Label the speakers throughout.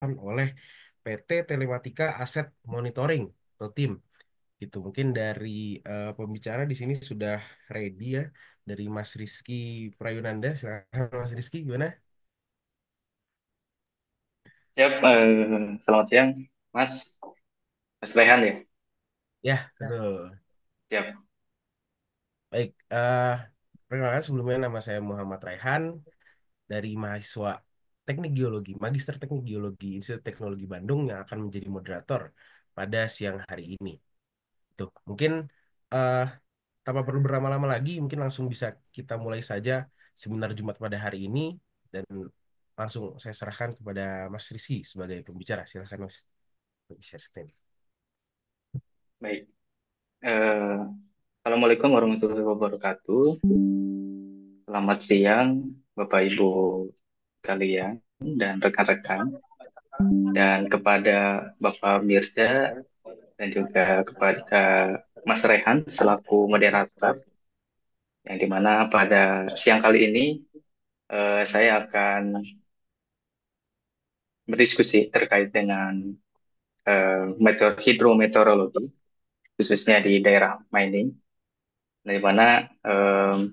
Speaker 1: oleh PT Telematika Asset Monitoring atau tim gitu. Mungkin dari pembicara di sini sudah ready ya, dari Mas Rizky Prayunanda. Silakan Mas Rizky, gimana?
Speaker 2: Siap, selamat siang, Mas. Mas Rehan ya?
Speaker 1: Ya, betul.
Speaker 2: Siap.
Speaker 1: Baik, perkenalkan sebelumnya nama saya Muhammad Raihan dari mahasiswa Teknik Geologi, Magister Teknik Geologi Institut Teknologi Bandung yang akan menjadi moderator pada siang hari ini. Tuh, mungkin eh, tanpa perlu berlama-lama lagi, mungkin langsung bisa kita mulai saja seminar Jumat pada hari ini dan langsung saya serahkan kepada Mas Rizky sebagai pembicara. Silakan Mas. Share screen.
Speaker 2: Baik. Eh, Assalamualaikum warahmatullahi wabarakatuh. Selamat siang, Bapak Ibu kalian dan rekan-rekan, dan kepada Bapak Mirza dan juga kepada Mas Rehan selaku moderator, yang dimana pada siang kali ini saya akan berdiskusi terkait dengan hidrometeorologi, khususnya di daerah mining. Di mana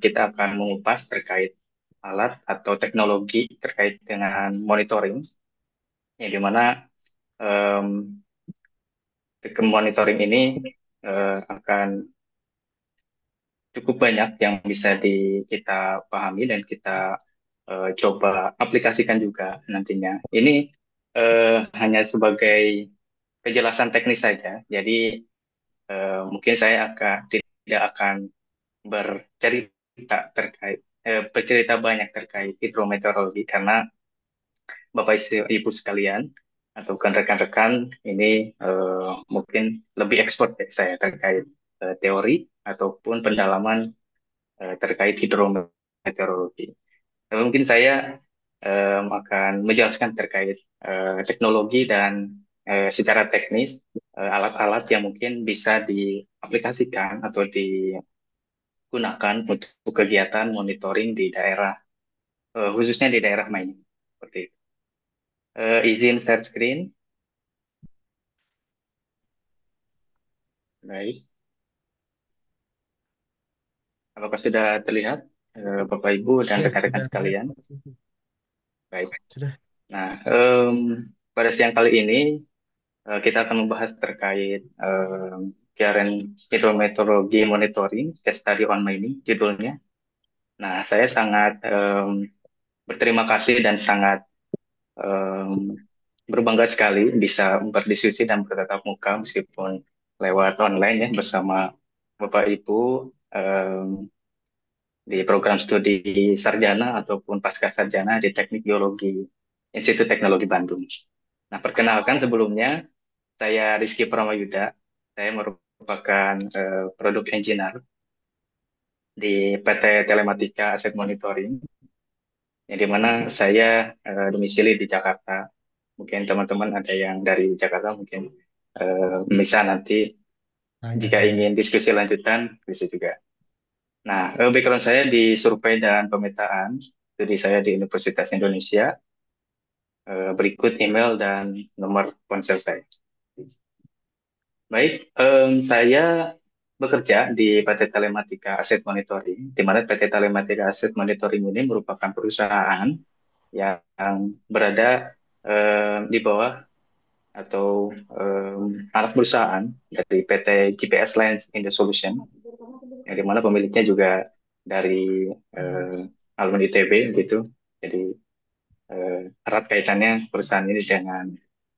Speaker 2: kita akan mengupas terkait alat atau teknologi terkait dengan monitoring, yang dimana monitoring ini akan cukup banyak yang bisa kita pahami dan kita coba aplikasikan juga nantinya. Ini hanya sebagai kejelasan teknis saja, jadi mungkin saya tidak akan bercerita banyak terkait hidrometeorologi karena Bapak Ibu sekalian atau rekan-rekan ini mungkin lebih expert dari saya terkait teori ataupun pendalaman terkait hidrometeorologi. Tapi mungkin saya akan menjelaskan terkait teknologi dan secara teknis alat-alat yang mungkin bisa diaplikasikan atau digunakan untuk kegiatan monitoring di daerah, khususnya di daerah mining. Seperti itu. Izin share screen. Baik. Apakah sudah terlihat, Bapak Ibu dan
Speaker 1: Ya,
Speaker 2: rekan-rekan
Speaker 1: sudah terlihat
Speaker 2: sekalian?
Speaker 1: Mas Rizky.
Speaker 2: Baik.
Speaker 1: Sudah.
Speaker 2: Nah, pada siang kali ini kita akan membahas terkait Current Hydrometeorology Monitoring Case Study on Mining, judulnya. Nah, saya sangat berterima kasih dan sangat em, berbangga sekali bisa berdiskusi dan bertatap muka meskipun lewat online ya bersama Bapak Ibu di program studi sarjana ataupun pasca sarjana di Teknik Geologi Institut Teknologi Bandung. Nah, perkenalkan sebelumnya, saya Rizky Pramayuda. Saya merupakan produk engineer di PT Telematika Asset Monitoring, yang dimana saya domisili di Jakarta. Mungkin teman-teman ada yang dari Jakarta, mungkin bisa nanti jika ingin diskusi lanjutan, bisa juga. Nah, background saya di survei dan pemetaan, studi saya di Universitas Indonesia. Berikut email dan nomor ponsel saya. Baik, saya bekerja di PT Telematika Asset Monitoring, di mana PT Telematika Asset Monitoring ini merupakan perusahaan yang berada di bawah atau anak perusahaan dari PT GPS Lens in the Solution, yang di mana pemiliknya juga dari alumni ITB gitu. Jadi erat kaitannya perusahaan ini dengan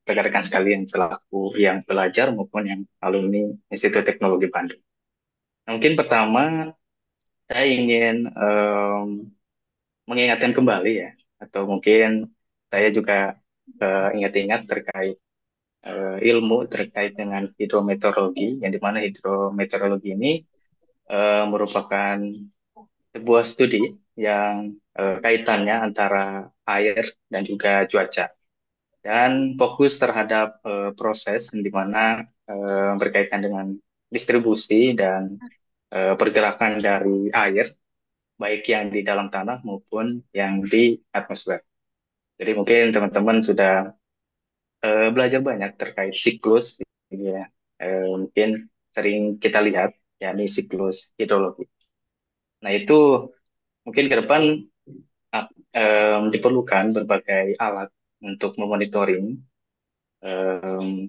Speaker 2: rekan-rekan sekalian selaku yang belajar maupun yang alumni Institut Teknologi Bandung. Nah, mungkin pertama saya ingin mengingatkan kembali ya, atau mungkin saya juga ingat-ingat terkait ilmu terkait dengan hidrometeorologi, yang dimana hidrometeorologi ini merupakan sebuah studi yang kaitannya antara air dan juga cuaca, dan fokus terhadap proses di mana berkaitan dengan distribusi dan pergerakan dari air, baik yang di dalam tanah maupun yang di atmosfer. Jadi mungkin teman-teman sudah belajar banyak terkait siklus, ya. Mungkin sering kita lihat, yakni siklus hidrologi. Nah, itu mungkin ke depan diperlukan berbagai alat untuk memonitoring em,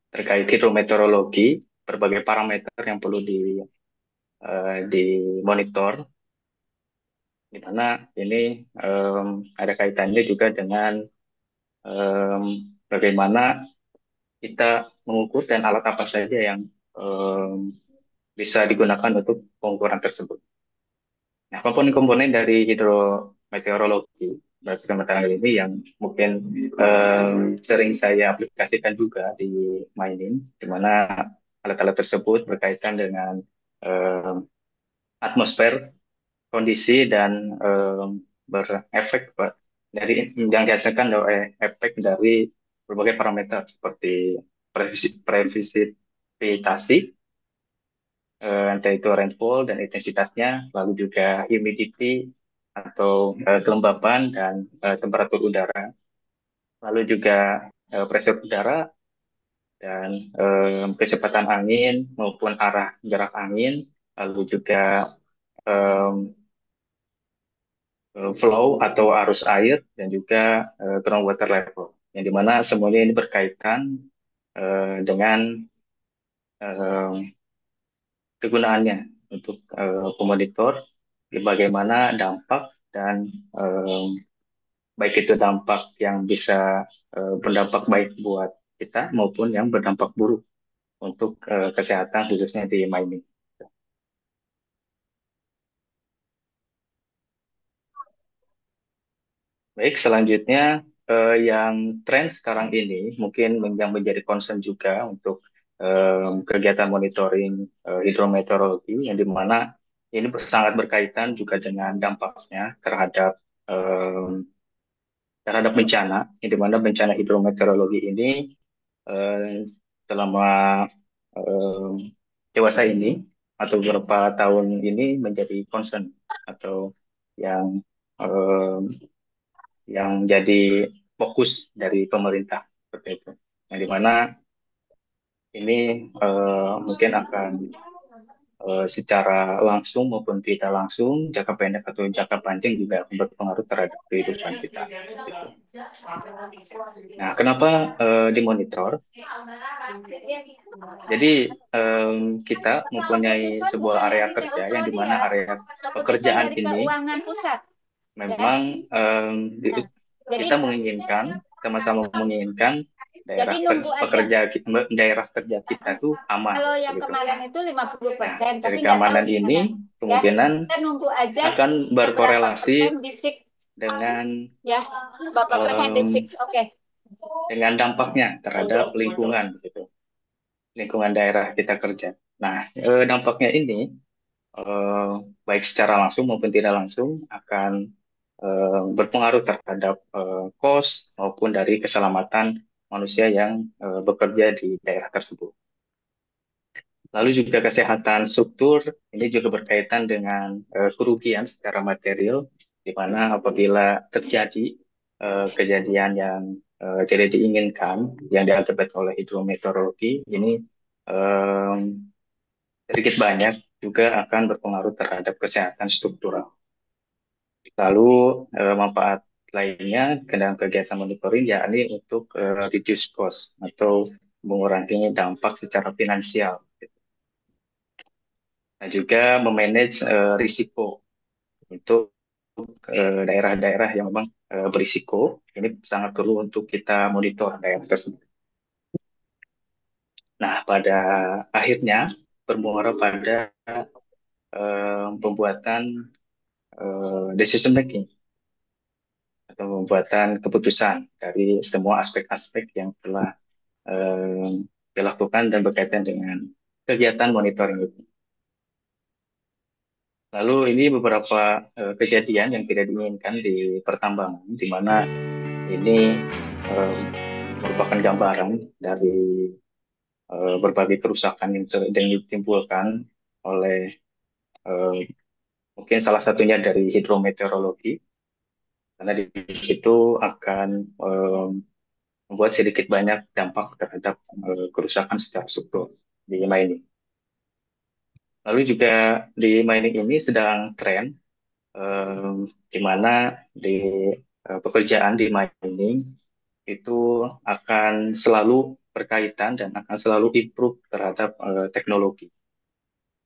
Speaker 2: terkait hidrometeorologi, berbagai parameter yang perlu dimonitor, di mana ini ada kaitannya juga dengan em, bagaimana kita mengukur dan alat apa saja yang bisa digunakan untuk pengukuran tersebut. Nah, komponen-komponen dari hidrometeorologi berarti kementerian ini yang mungkin sering saya aplikasikan juga di mining, di mana alat-alat tersebut berkaitan dengan em, atmosfer, kondisi dan berefek dari yang dihasilkan oleh efek dari berbagai parameter seperti presisipitasi, entah itu rainfall dan intensitasnya, lalu juga humidity atau kelembapan dan temperatur udara, lalu juga pressure udara dan kecepatan angin maupun arah gerak angin, lalu juga em, flow atau arus air dan juga groundwater level, yang dimana semuanya ini berkaitan dengan kegunaannya untuk pemonitor bagaimana dampak dan eh, baik itu dampak yang bisa berdampak baik buat kita maupun yang berdampak buruk untuk kesehatan khususnya di mining. Baik, selanjutnya yang tren sekarang ini mungkin yang menjadi concern juga untuk kegiatan monitoring hidrometeorologi, yang dimana ini sangat berkaitan juga dengan dampaknya terhadap bencana, yang dimana bencana hidrometeorologi ini eh, selama eh, dewasa ini atau beberapa tahun ini menjadi concern atau yang eh, yang jadi fokus dari pemerintah seperti itu. Yang dimana ini mungkin akan secara langsung maupun tidak langsung, jangka pendek atau jangka panjang juga akan berpengaruh terhadap kehidupan kita. Gitu. Nah, kenapa dimonitor? Jadi kita mempunyai sebuah area kerja yang di mana area
Speaker 3: Keputusan
Speaker 2: pekerjaan
Speaker 3: dari
Speaker 2: ini
Speaker 3: keuangan pusat. Ya.
Speaker 2: memang
Speaker 3: Jadi
Speaker 2: kita menginginkan, sama-sama menginginkan
Speaker 3: jadi nunggu aja.
Speaker 2: daerah kerja kita tuh aman
Speaker 3: Kalau yang
Speaker 2: begitu.
Speaker 3: kemarin itu
Speaker 2: Nah,
Speaker 3: 50%,
Speaker 2: dari
Speaker 3: tapi nggak tahu
Speaker 2: keamanan ini
Speaker 3: sekarang. Ya,
Speaker 2: kemungkinan
Speaker 3: kita nunggu aja
Speaker 2: akan
Speaker 3: seberapa
Speaker 2: berkorelasi
Speaker 3: persen bisik.
Speaker 2: dengan
Speaker 3: Ya, berapa persen bisik. Oke.
Speaker 2: dengan dampaknya terhadap lingkungan begitu, lingkungan daerah kita kerja. Nah, dampaknya ini eh, baik secara langsung maupun tidak langsung akan berpengaruh terhadap cost maupun dari keselamatan manusia yang bekerja di daerah tersebut. Lalu juga kesehatan struktur ini juga berkaitan dengan kerugian secara material, di mana apabila terjadi kejadian yang tidak diinginkan yang diakibatkan oleh hidrometeorologi ini eh, sedikit banyak juga akan berpengaruh terhadap kesehatan struktural. Lalu manfaat lainnya dalam kegiatan monitoring yakni untuk reduce cost atau mengurangi dampak secara finansial. Nah, juga memanage risiko untuk daerah-daerah yang memang berisiko. Ini sangat perlu untuk kita monitor daerah tersebut. Nah, pada akhirnya bermuara pada pembuatan decision making atau pembuatan keputusan dari semua aspek-aspek yang telah eh, dilakukan dan berkaitan dengan kegiatan monitoring itu. Lalu ini beberapa kejadian yang tidak diinginkan di pertambangan, di mana ini eh, merupakan gambaran dari berbagai kerusakan yang ditimbulkan oleh eh, mungkin salah satunya dari hidrometeorologi, karena di situ akan membuat sedikit banyak dampak terhadap kerusakan secara struktur di mining. Lalu juga di mining ini sedang tren di mana di pekerjaan di mining itu akan selalu berkaitan dan akan selalu improve terhadap teknologi.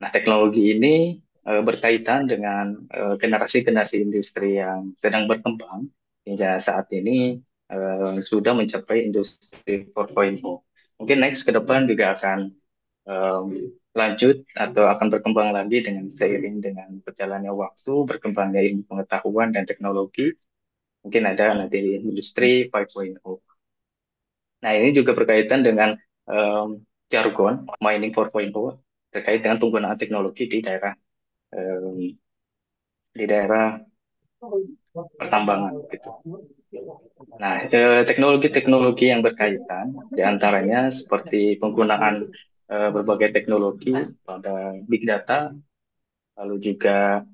Speaker 2: Nah, teknologi ini berkaitan dengan generasi-generasi industri yang sedang berkembang hingga saat ini sudah mencapai industri 4.0. Mungkin next ke depan juga akan um, lanjut atau akan berkembang lagi dengan seiring dengan berjalannya waktu, berkembangnya ilmu pengetahuan dan teknologi. Mungkin ada nanti industri 5.0. Nah, ini juga berkaitan dengan jargon mining 4.0 terkait dengan penggunaan teknologi di daerah pertambangan gitu. Nah, teknologi-teknologi yang berkaitan diantaranya seperti penggunaan berbagai teknologi pada big data, lalu juga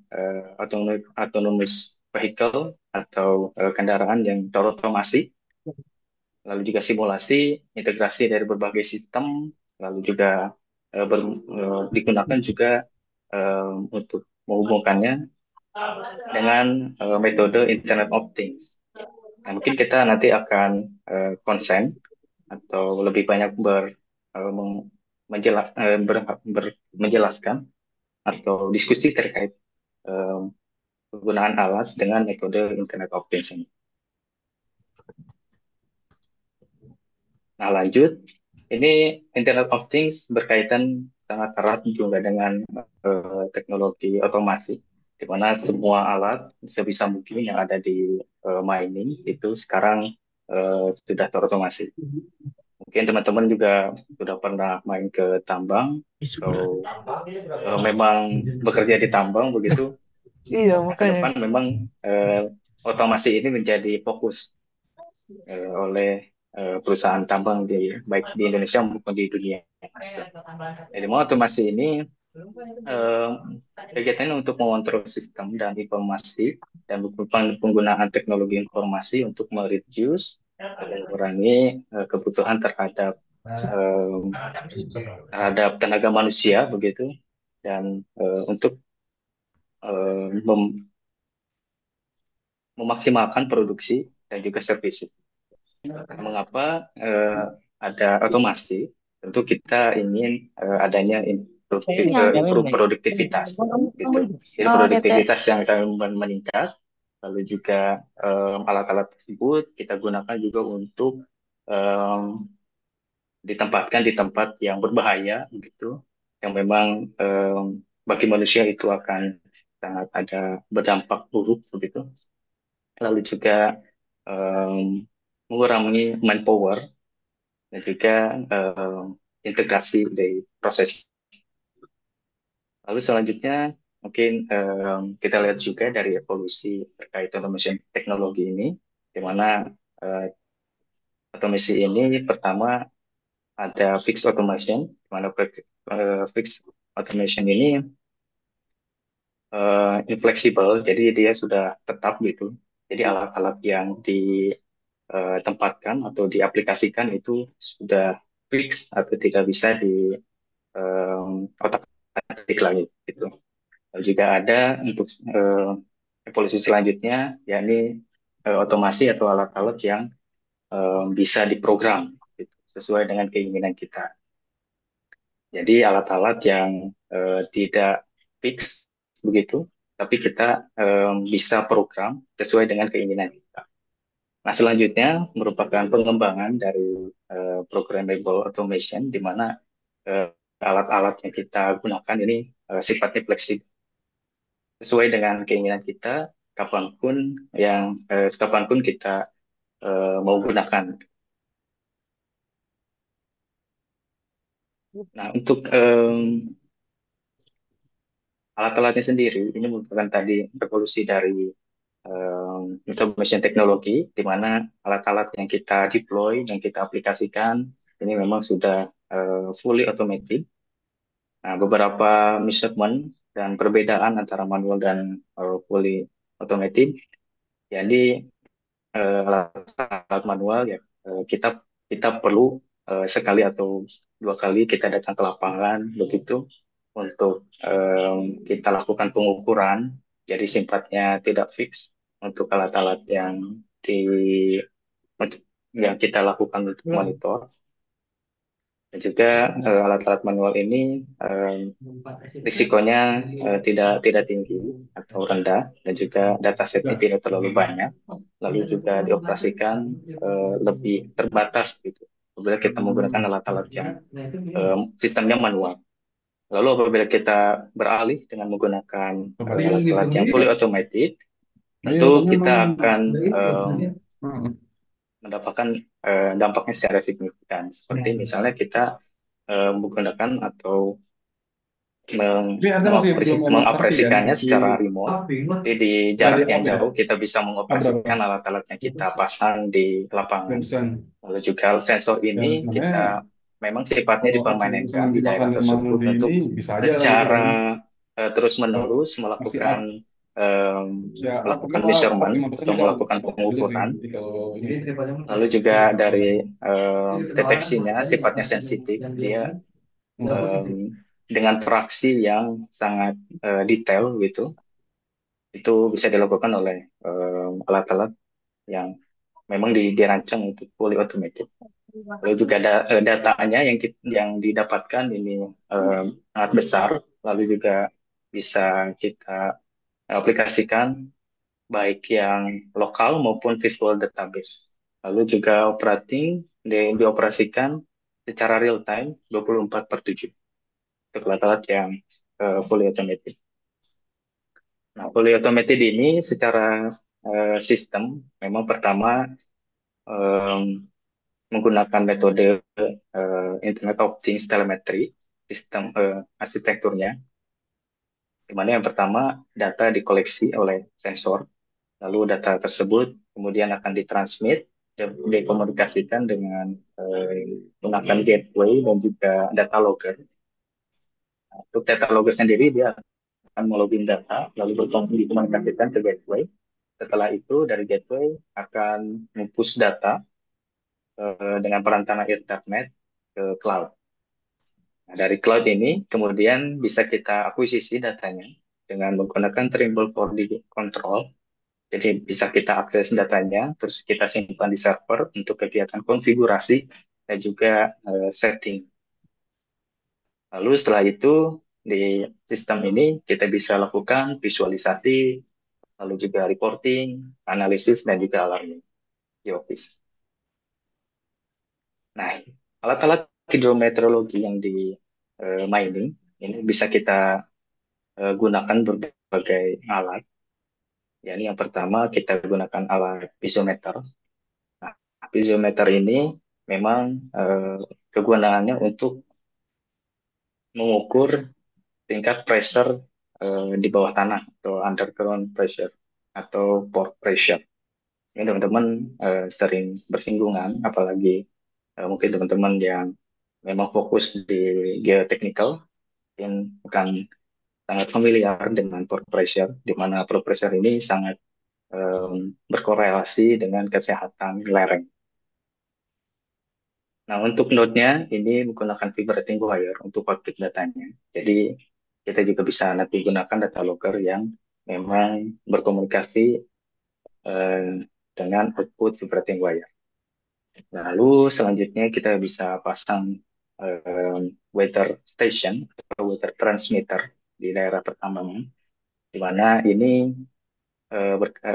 Speaker 2: autonomous vehicle atau kendaraan yang terotomasi, lalu juga simulasi, integrasi dari berbagai sistem, lalu juga digunakan juga untuk menghubungkannya dengan metode Internet of Things. Nah, mungkin kita nanti akan konsen atau lebih banyak menjelaskan atau diskusi terkait eh, penggunaan alat dengan metode Internet of Things ini. Nah, lanjut. Ini Internet of Things berkaitan sangat erat juga dengan teknologi otomasi, di mana semua alat sebisa mungkin yang ada di mining itu sekarang sudah terotomasi. Mungkin teman-teman juga sudah pernah main ke tambang atau memang bekerja di tambang begitu.
Speaker 4: Iya,
Speaker 2: Nah, ke
Speaker 4: makanya.
Speaker 2: depan memang otomasi ini menjadi fokus oleh perusahaan tambang baik di Indonesia maupun di dunia. Jadi mau otomasi ini eh, kegiatan untuk mengontrol sistem dan informasi dan penggunaan teknologi informasi untuk mereduce atau mengurangi kebutuhan eh, terhadap tenaga manusia begitu dan untuk memaksimalkan produksi dan juga services. Mengapa ada otomasi? Tentu kita ingin adanya improve produktivitas, gitu. Jadi produktivitas yang sangat meningkat, lalu juga alat-alat tersebut kita gunakan juga untuk ditempatkan di tempat yang berbahaya, gitu, yang memang bagi manusia itu akan sangat ada berdampak buruk, begitu. Lalu juga mengurangi manpower dan juga integrasi dari proses. Lalu selanjutnya mungkin kita lihat juga dari evolusi terkait automation teknologi ini, di mana automasi ini pertama ada fixed automation, di mana fixed automation ini infleksibel, jadi dia sudah tetap gitu. Jadi alat-alat yang ditempatkan atau diaplikasikan itu sudah fix atau tidak bisa di otak-atik lagi gitu. Lalu juga ada untuk evolusi selanjutnya, yakni otomasi atau alat-alat yang bisa diprogram gitu, sesuai dengan keinginan kita. Jadi alat-alat yang tidak fix begitu, tapi kita bisa program sesuai dengan keinginan kita. Nah, selanjutnya merupakan pengembangan dari programmable automation, di mana alat-alat yang kita gunakan ini sifatnya fleksibel, sesuai dengan keinginan kita, kapanpun kita mau gunakan. Nah, untuk alat-alatnya sendiri, ini merupakan tadi revolusi dari information teknologi, di mana alat-alat yang kita deploy, yang kita aplikasikan, ini memang sudah fully automated. Nah, beberapa measurement dan perbedaan antara manual dan fully automated. Jadi alat-alat manual ya kita kita perlu sekali atau dua kali kita datang ke lapangan begitu untuk kita lakukan pengukuran. Jadi sifatnya tidak fix untuk alat-alat yang kita lakukan untuk monitor. Dan juga alat-alat manual ini risikonya tidak tinggi atau rendah, dan juga datasetnya tidak terlalu banyak, lalu juga dioperasikan lebih terbatas gitu apabila kita menggunakan alat-alat yang sistemnya manual. Lalu apabila kita beralih dengan menggunakan alat-alat yang fully automated, tentu kita akan mendapatkan dampaknya secara signifikan. Seperti misalnya kita menggunakan atau mengoperasikannya secara remote. Jadi di jarak yang jauh kita bisa mengoperasikan alat-alat yang kita pasang di lapangan. Lalu juga sensor ini kita memang sifatnya dipermanenkan di daerah tersebut untuk secara terus-menerus melakukan measurement atau melakukan pengukuran. Lalu juga dari deteksinya sifatnya sensitif, dia dengan fraksi yang sangat detail gitu, itu bisa dilakukan oleh alat-alat yang memang dirancang untuk fully automated. Lalu juga datanya yang didapatkan ini sangat besar, lalu juga bisa kita aplikasikan baik yang lokal maupun virtual database. Lalu juga dioperasikan secara real time 24/7 untuk alat-alat yang fully automated. Nah, fully automated ini secara sistem memang pertama menggunakan metode Internet of Things Telemetry, sistem arsitekturnya, di mana yang pertama data dikoleksi oleh sensor, lalu data tersebut kemudian akan ditransmit, dikomunikasikan dengan menggunakan gateway dan juga data logger. Nah, untuk data logger sendiri dia akan melogin data, lalu dikomunikasikan ke gateway. Setelah itu dari gateway akan mempush data dengan perantara internet ke cloud. Nah, dari cloud ini kemudian bisa kita akuisisi datanya dengan menggunakan Trimble 4D Control. Jadi bisa kita akses datanya, terus kita simpan di server untuk kegiatan konfigurasi dan juga setting. Lalu setelah itu di sistem ini kita bisa lakukan visualisasi, lalu juga reporting, analisis, dan juga alarming di Office. Nah, alat-alat hidrometeorologi yang di mining ini bisa kita gunakan berbagai alat. Ya, ini yang pertama kita gunakan alat piezometer. Nah, piezometer ini memang kegunaannya untuk mengukur tingkat pressure di bawah tanah atau underground pressure atau pore pressure. Ini teman-teman sering bersinggungan, apalagi mungkin teman-teman yang memang fokus di geotechnical yang akan sangat familiar dengan pore pressure, di mana pore pressure ini sangat berkorelasi dengan kesehatan lereng. Nah, untuk node-nya ini menggunakan vibrating wire untuk output datanya. Jadi kita juga bisa nanti gunakan data logger yang memang berkomunikasi dengan output vibrating wire. Lalu selanjutnya kita bisa pasang weather station atau weather transmitter di daerah pertambangan, di mana ini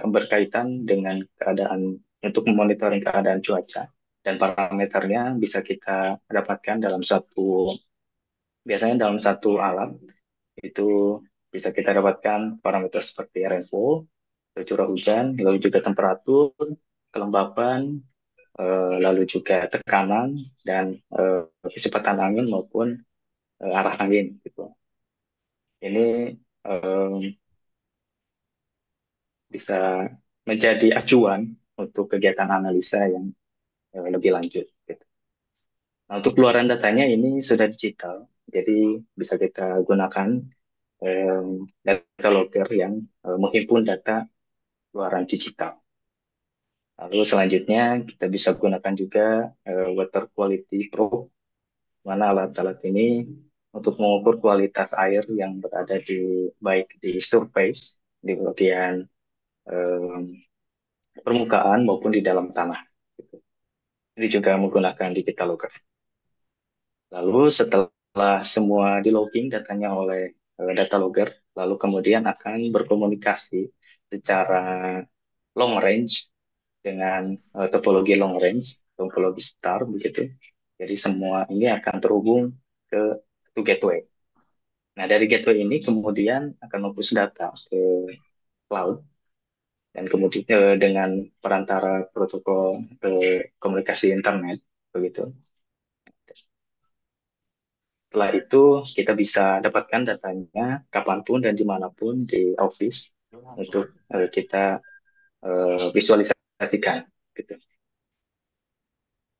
Speaker 2: berkaitan dengan keadaan untuk memonitoring keadaan cuaca, dan parameternya bisa kita dapatkan biasanya dalam satu alat. Itu bisa kita dapatkan parameter seperti rainfall, curah hujan, lalu juga temperatur, kelembapan, lalu juga tekanan, dan kecepatan angin maupun arah angin gitu. Ini bisa menjadi acuan untuk kegiatan analisa yang lebih lanjut gitu. Nah, untuk keluaran datanya ini sudah digital, jadi bisa kita gunakan data logger yang menghimpun data keluaran digital. Lalu selanjutnya kita bisa gunakan juga Water Quality Probe, mana alat-alat ini untuk mengukur kualitas air yang berada di baik di surface, di bagian eh, permukaan maupun di dalam tanah. Gitu. Ini juga menggunakan digital logger. Lalu setelah semua di logging datanya oleh data logger, lalu kemudian akan berkomunikasi secara long range dengan topologi long range, topologi star begitu. Jadi semua ini akan terhubung ke satu gateway. Nah, dari gateway ini kemudian akan mempush data ke cloud dan kemudian dengan perantara protokol komunikasi internet begitu. Setelah itu kita bisa dapatkan datanya kapanpun dan dimanapun di office untuk kita visualisasikan gitu.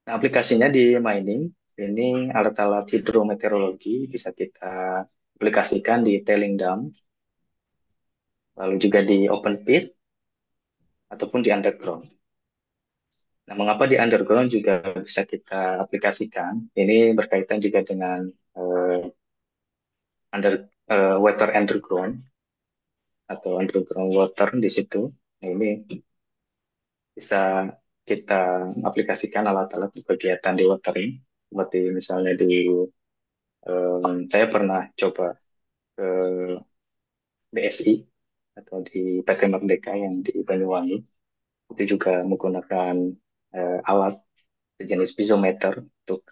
Speaker 2: Nah, aplikasinya di mining ini alat-alat hidrometeorologi bisa kita aplikasikan di tailing dam, lalu juga di open pit ataupun di underground. Nah, mengapa di underground juga bisa kita aplikasikan? Ini berkaitan juga dengan uh, water underground atau underground water di situ. Nah, ini bisa kita aplikasikan alat-alat kegiatan di watering, seperti misalnya saya pernah coba ke BSI atau di PT Merdeka yang di Banyuwangi, itu juga menggunakan alat sejenis piezometer untuk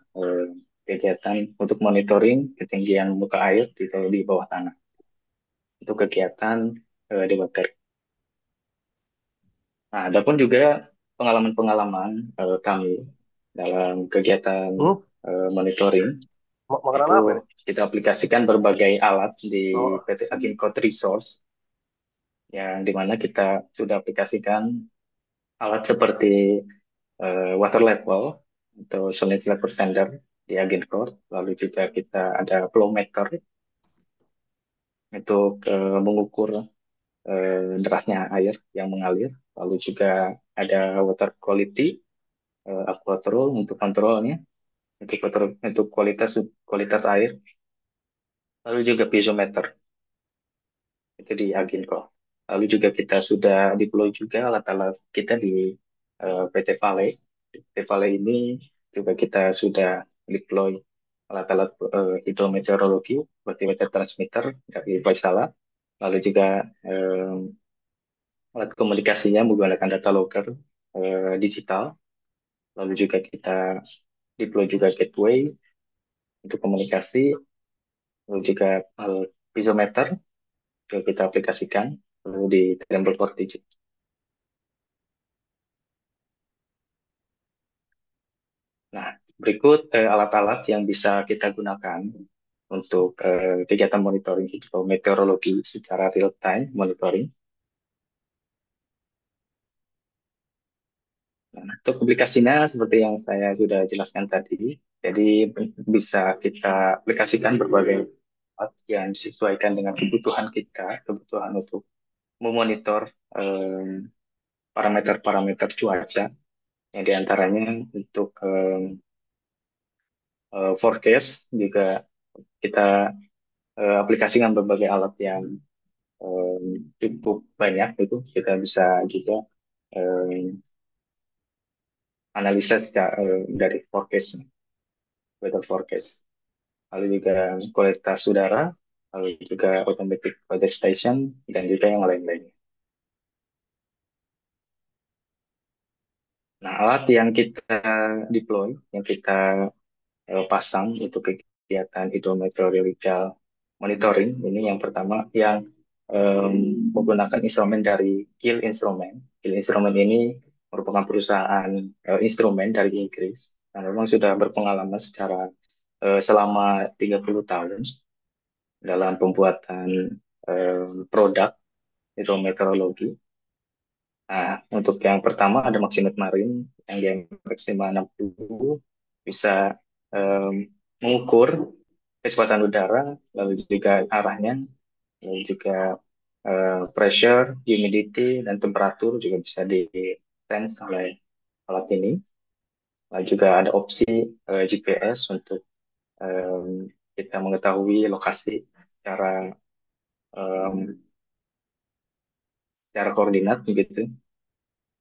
Speaker 2: kegiatan untuk monitoring ketinggian muka air di bawah tanah. Itu kegiatan di watering. Nah, ada pun juga pengalaman-pengalaman kami dalam kegiatan
Speaker 1: Hmm?
Speaker 2: monitoring
Speaker 1: Makanan
Speaker 2: itu
Speaker 1: apa nih?
Speaker 2: kita aplikasikan berbagai alat di
Speaker 1: Oh,
Speaker 2: PT Agincode Resource yang dimana kita sudah aplikasikan alat seperti water level atau solid level standard di Agincode, lalu juga kita ada flow meter untuk mengukur derasnya air yang mengalir, lalu juga ada water quality aquatrol untuk kontrolnya, untuk kualitas kualitas air, lalu juga piezometer itu di Aginco. Lalu juga kita sudah deploy juga alat-alat kita di PT Vale. Di PT Vale ini juga kita sudah deploy alat-alat hidrometeorologi seperti weather transmitter dari Vaisala. Lalu juga alat komunikasinya menggunakan data logger digital. Lalu juga kita deploy juga gateway untuk komunikasi. Lalu juga piezometer juga kita aplikasikan lalu di Tremble Port Digit. Nah, berikut alat-alat yang bisa kita gunakan untuk kegiatan monitoring hidrometeorologi secara real time monitoring. Nah, untuk aplikasinya seperti yang saya sudah jelaskan tadi, jadi bisa kita aplikasikan berbagai alat yang disesuaikan dengan kebutuhan kita, kebutuhan untuk memonitor parameter-parameter cuaca, yang diantaranya untuk forecast juga kita aplikasikan berbagai alat yang cukup banyak itu kita bisa juga analisa secara, dari forecast, weather forecast, lalu juga kualitas udara, lalu juga automatic weather station dan juga yang lain-lain. Nah, alat yang kita deploy, yang kita pasang untuk kegiatan hidrometeorological monitoring ini yang pertama yang menggunakan instrumen dari Kiel Instrument. Kiel Instrument ini merupakan perusahaan instrumen dari Inggris dan memang sudah berpengalaman secara selama 30 tahun dalam pembuatan produk hidrometeorologi. Nah, untuk yang pertama ada Maximet Marine yang dia maksimal 60 bisa mengukur kecepatan udara, lalu juga arahnya, lalu juga pressure, humidity, dan temperatur juga bisa sense oleh alat ini. Lalu juga ada opsi GPS untuk kita mengetahui lokasi secara em, secara koordinat begitu.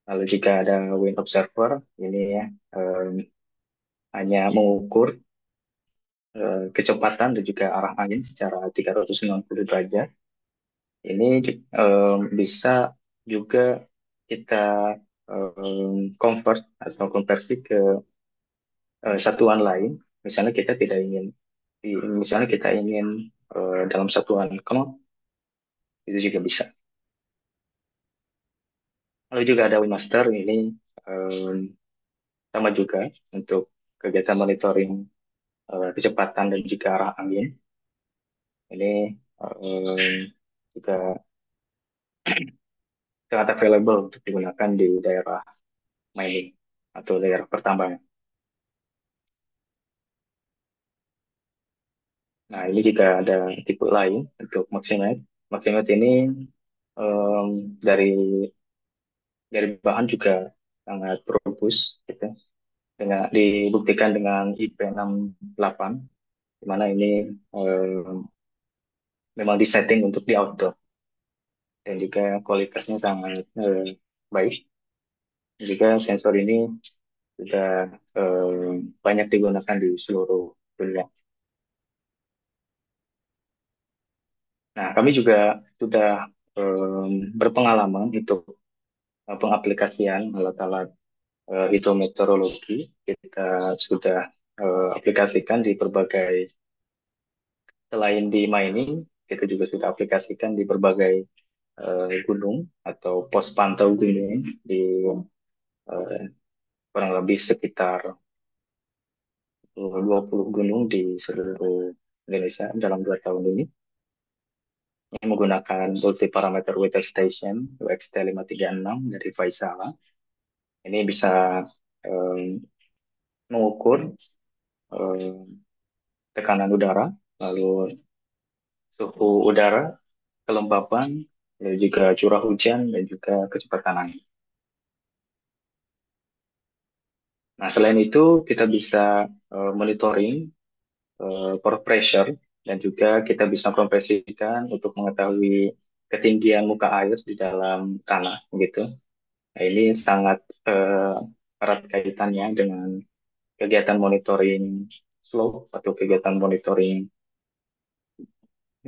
Speaker 2: Lalu juga ada wind observer, ini ya hanya mengukur kecepatan dan juga arah angin secara 360 derajat. Ini bisa juga kita convert atau konversi ke satuan lain. Misalnya kita tidak ingin, misalnya kita ingin dalam satuan knot, itu juga bisa. Lalu juga ada Windmaster, ini em, sama juga untuk kegiatan monitoring kecepatan dan juga arah angin. Ini juga sangat available untuk digunakan di daerah mining atau daerah pertambangan. Nah, ini juga ada tipe lain untuk Maximate. Maximate ini em, dari bahan juga sangat robust, gitu. Dengan dibuktikan dengan IP68, di mana ini memang disetting untuk di outdoor dan juga kualitasnya sangat baik. Juga sensor ini sudah banyak digunakan di seluruh dunia. Nah, kami juga sudah berpengalaman untuk pengaplikasian alat-alat hidrometeorologi. Kita sudah aplikasikan di berbagai, selain di mining, kita juga sudah aplikasikan di berbagai gunung atau pos pantau gunung di eh, kurang lebih sekitar 20 gunung di seluruh Indonesia dalam 2 tahun ini. Ini menggunakan multi parameter weather station UXT536 dari Vaisala. Ini bisa eh, mengukur eh, tekanan udara, lalu suhu udara, kelembapan, lalu juga curah hujan dan juga kecepatan angin. Nah, selain itu kita bisa monitoring pore pressure dan juga kita bisa kompresikan untuk mengetahui ketinggian muka air di dalam tanah, gitu. Nah, ini sangat erat kaitannya dengan kegiatan monitoring slope atau kegiatan monitoring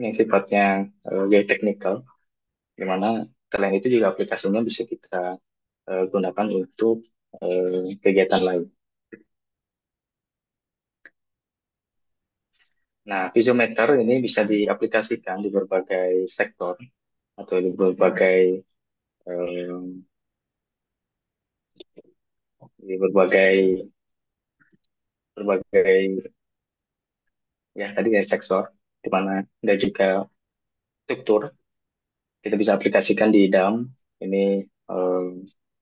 Speaker 2: yang sifatnya geotechnical, di mana selain itu juga aplikasinya bisa kita gunakan untuk kegiatan lain. Nah, piezometer ini bisa diaplikasikan di berbagai sektor atau di berbagai eh, di berbagai ya tadi ya sektor, di mana ada juga struktur kita bisa aplikasikan di dam. Ini eh,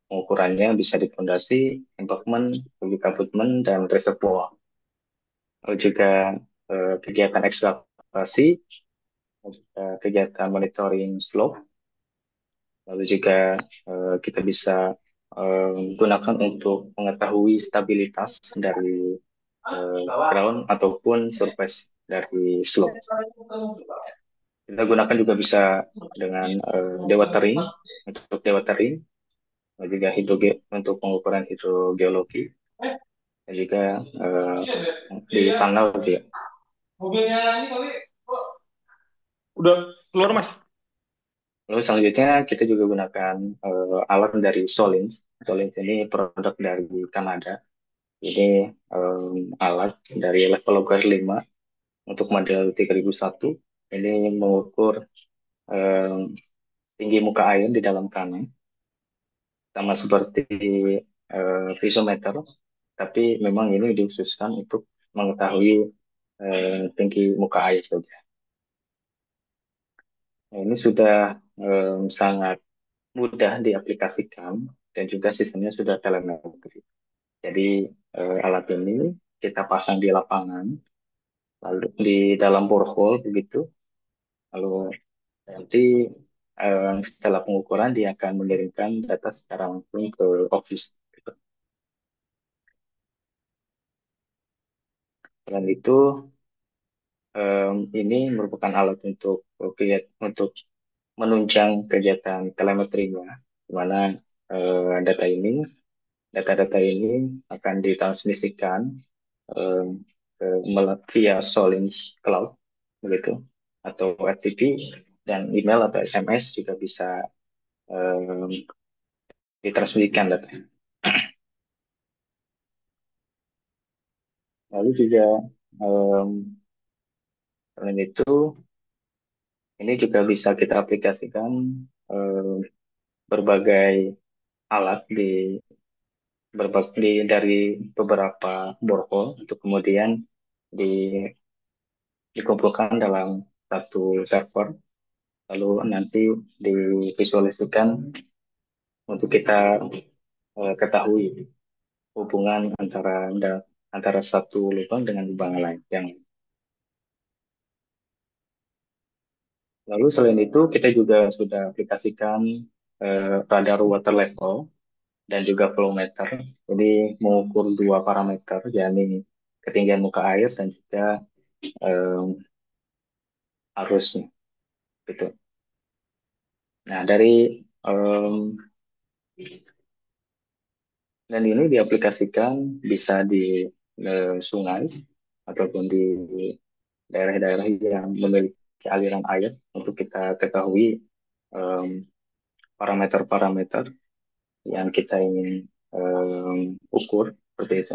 Speaker 2: pengukurannya bisa di fondasi, embankment, public abutment, dan reservoir. Lalu juga kegiatan ekskavasi, kegiatan monitoring slope, lalu juga kita bisa gunakan untuk mengetahui stabilitas dari ground ataupun surface dari slope. Kita gunakan juga bisa dengan dewatering, untuk dewatering, dan juga untuk pengukuran hidrogeologi, dan juga di tanggal juga. Mobilnya ini kali udah keluar, Mas. Lalu selanjutnya kita juga gunakan alat dari Solins. Solins ini produk dari Kanada. Ini alat dari level logger 5 untuk model 3001. Ini mengukur tinggi muka air di dalam tanah, sama seperti visometer, tapi memang ini dikhususkan untuk mengetahui tinggi muka air saja. Nah, ini sudah sangat mudah diaplikasikan dan juga sistemnya sudah telemetri. Jadi alat ini kita pasang di lapangan, lalu di dalam borehole begitu, lalu nanti setelah pengukuran dia akan mengirimkan data secara langsung ke office. Gitu. Selain itu, ini merupakan alat untuk menunjang kegiatan telemetrinya, di mana eh, data ini, data-data ini akan ditransmisikan eh, via Solins Cloud, begitu, atau FTP, dan email atau SMS juga bisa eh, ditransmisikan data. Lalu juga em, selain itu, ini juga bisa kita aplikasikan em, berbagai alat dari beberapa borgol untuk kemudian di- dikumpulkan dalam satu server, lalu nanti divisualisasikan untuk kita ketahui hubungan antara satu lubang dengan lubang lain. Lalu selain itu kita juga sudah aplikasikan radar water level dan juga flow meter. Jadi mengukur dua parameter, yakni ketinggian muka air dan juga eh, arusnya. Gitu. Nah em, dan ini diaplikasikan bisa di sungai ataupun di daerah-daerah yang memiliki aliran air untuk kita ketahui em, parameter-parameter yang kita ingin ukur seperti itu.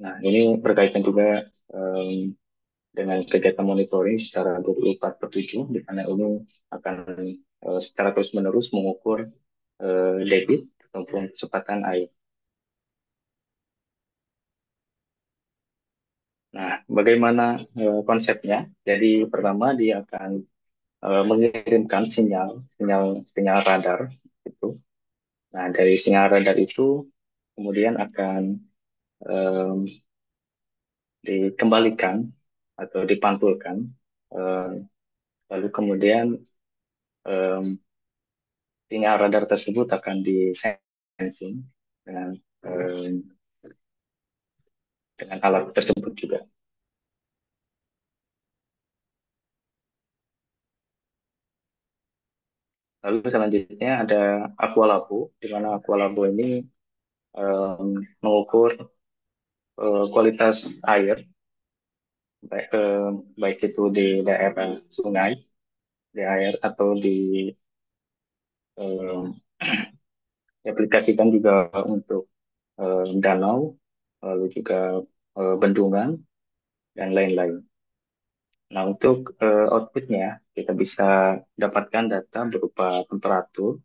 Speaker 2: Nah, ini berkaitan juga em, dengan kegiatan monitoring secara 24/7, di mana ini akan secara terus-menerus mengukur debit ataupun kecepatan air. Nah, bagaimana konsepnya? Jadi pertama dia akan mengirimkan sinyal radar itu. Nah, dari sinyal radar itu kemudian akan em, dikembalikan atau dipantulkan, eh, lalu kemudian em, sinyal radar tersebut akan disensing dengan em, dengan alat tersebut juga. Lalu selanjutnya ada Aqualabo, di mana Aqualabo ini em, mengukur kualitas air, baik itu di daerah sungai, di air atau em, diaplikasikan juga untuk danau, lalu juga bendungan dan lain-lain. Nah, untuk outputnya kita bisa dapatkan data berupa temperatur,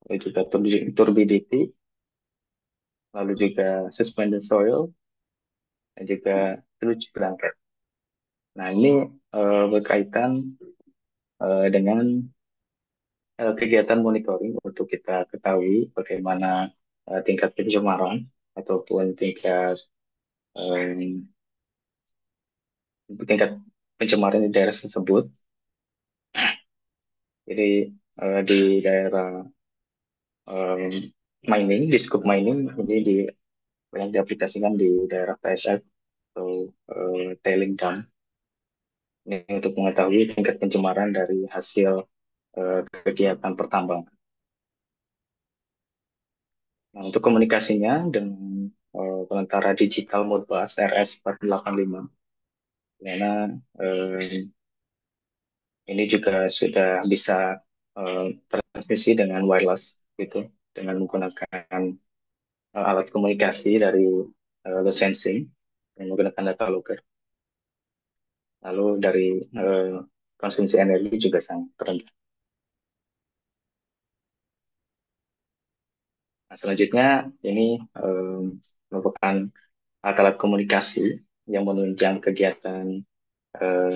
Speaker 2: lalu juga turbidity, lalu juga suspended soil, dan juga sludge blanket. Nah, ini berkaitan dengan kegiatan monitoring untuk kita ketahui bagaimana tingkat pencemaran ataupun em, tingkat pencemaran di daerah tersebut. Jadi di daerah em, mining, di scope mining ini yang diaplikasikan di daerah TSF atau tailing dam. Ini untuk mengetahui tingkat pencemaran dari hasil kegiatan pertambangan. Nah, untuk komunikasinya dengan Penentara Digital Modbus RS485, di mana ini juga sudah bisa transmisi dengan wireless gitu, dengan menggunakan alat komunikasi dari load sensing yang menggunakan data logger. Lalu dari eh, konsumsi energi juga sangat rendah. Nah, selanjutnya ini merupakan alat komunikasi yang menunjang kegiatan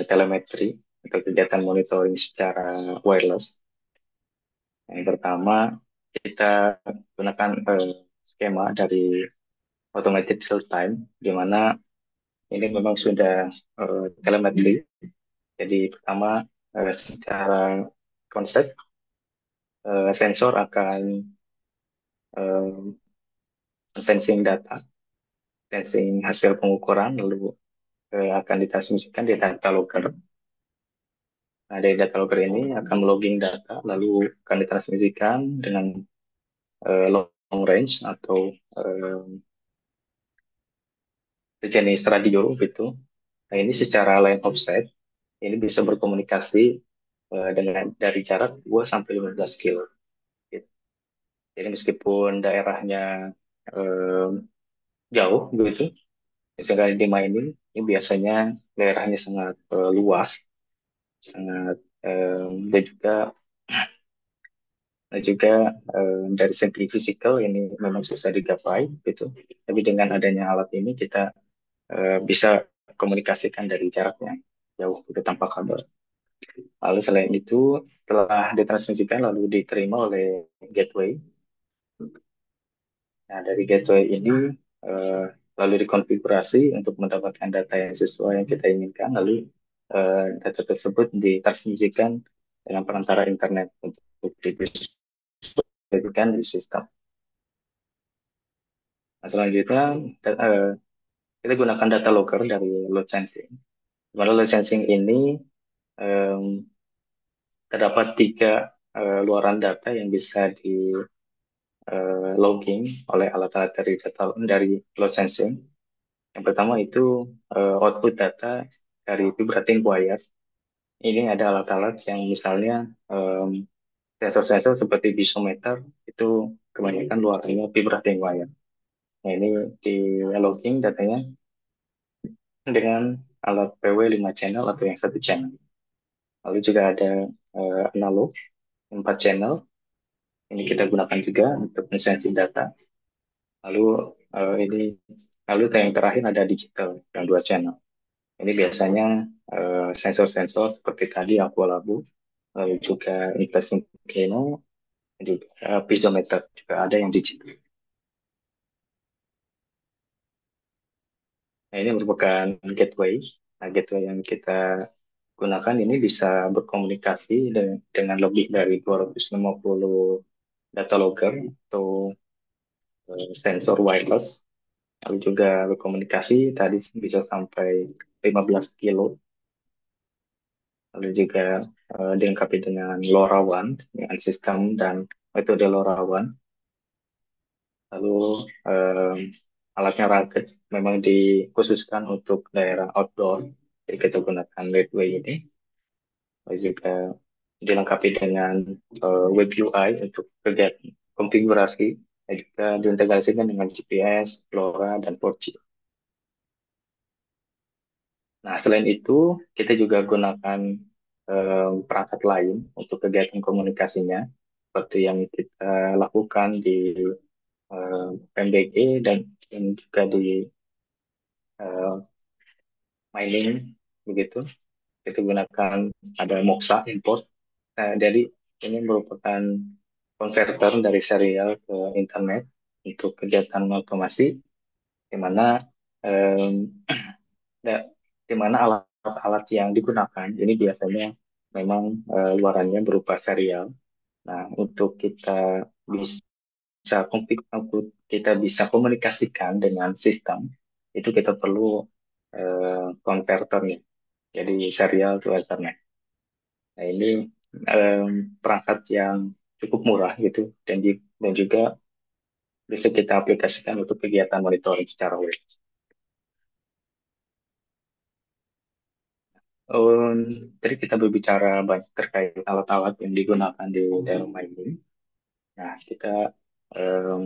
Speaker 2: telemetri atau kegiatan monitoring secara wireless. Yang pertama, kita gunakan skema dari automated real time, di mana ini memang sudah telemetri. Jadi pertama secara konsep sensor akan eh, sensing data, sensing hasil pengukuran, lalu akan ditransmisikan di data logger. Nah, dari data logger ini akan melogging data, lalu akan ditransmisikan dengan long range atau eh, sejenis radio gitu. Nah, ini secara line of sight, ini bisa berkomunikasi dengan dari jarak 2 sampai 15 kilo. Gitu. Jadi meskipun daerahnya eh, jauh gitu, misalkan dimainin, ini biasanya daerahnya sangat luas, sangat dan juga dari segi fisikal ini memang susah digapai gitu. Tapi dengan adanya alat ini kita bisa komunikasikan dari jarak yang jauh itu tanpa kabel. Lalu selain itu telah ditransmisikan lalu diterima oleh gateway. Nah, dari gateway ini eh, lalu dikonfigurasi untuk mendapatkan data yang sesuai yang kita inginkan. Lalu data tersebut ditransmisikan dengan perantara internet untuk didistribusikan di sistem. Nah, selanjutnya kita gunakan data logger dari load sensing. Dimana load sensing ini em, terdapat tiga luaran data yang bisa di logging oleh alat-alat dari load sensing. Yang pertama itu output data dari vibrating wire. Ini ada alat-alat yang misalnya sensor-sensor seperti biometer itu kebanyakan luarannya vibrating wire. Nah, ini di logging datanya dengan alat PW 5 channel atau yang satu channel. Lalu juga ada analog 4 channel. Ini kita gunakan juga untuk mensensi data. Lalu ini lalu yang terakhir ada digital yang 2 channel. Ini biasanya sensor-sensor seperti tadi aqua labu, lalu juga infrared plano, juga piezometer juga ada yang digital. Nah, ini merupakan gateway. Nah, gateway yang kita gunakan ini bisa berkomunikasi dengan lebih dari 250 data logger atau sensor wireless. Lalu juga berkomunikasi tadi bisa sampai 15 kilo. Lalu juga dilengkapi dengan LoRaWAN, dengan sistem dan metode LoRaWAN. Lalu eh, alatnya rugged, memang dikhususkan untuk daerah outdoor. Jadi kita gunakan gateway ini. Lalu juga dilengkapi dengan web UI untuk kegiatan konfigurasi. Dan juga diintegrasikan dengan GPS, LoRa, dan 4G. Nah, selain itu, kita juga gunakan perangkat lain untuk kegiatan komunikasinya, seperti yang kita lakukan di PMBG dan juga di eh, mining, begitu. Kita gunakan ada Moxa import. Nah, jadi ini merupakan konverter dari serial ke internet untuk kegiatan otomasi, di mana em, da- di mana alat-alat yang digunakan ini biasanya memang luarannya berupa serial. Nah, untuk kita bisa kita bisa komunikasikan dengan sistem, itu kita perlu konverternya. Jadi serial to Ethernet. Nah, ini perangkat yang cukup murah gitu dan juga bisa kita aplikasikan untuk kegiatan monitoring secara web. Um, Tadi kita berbicara banyak terkait alat-alat yang digunakan di dalam mining. Nah, um,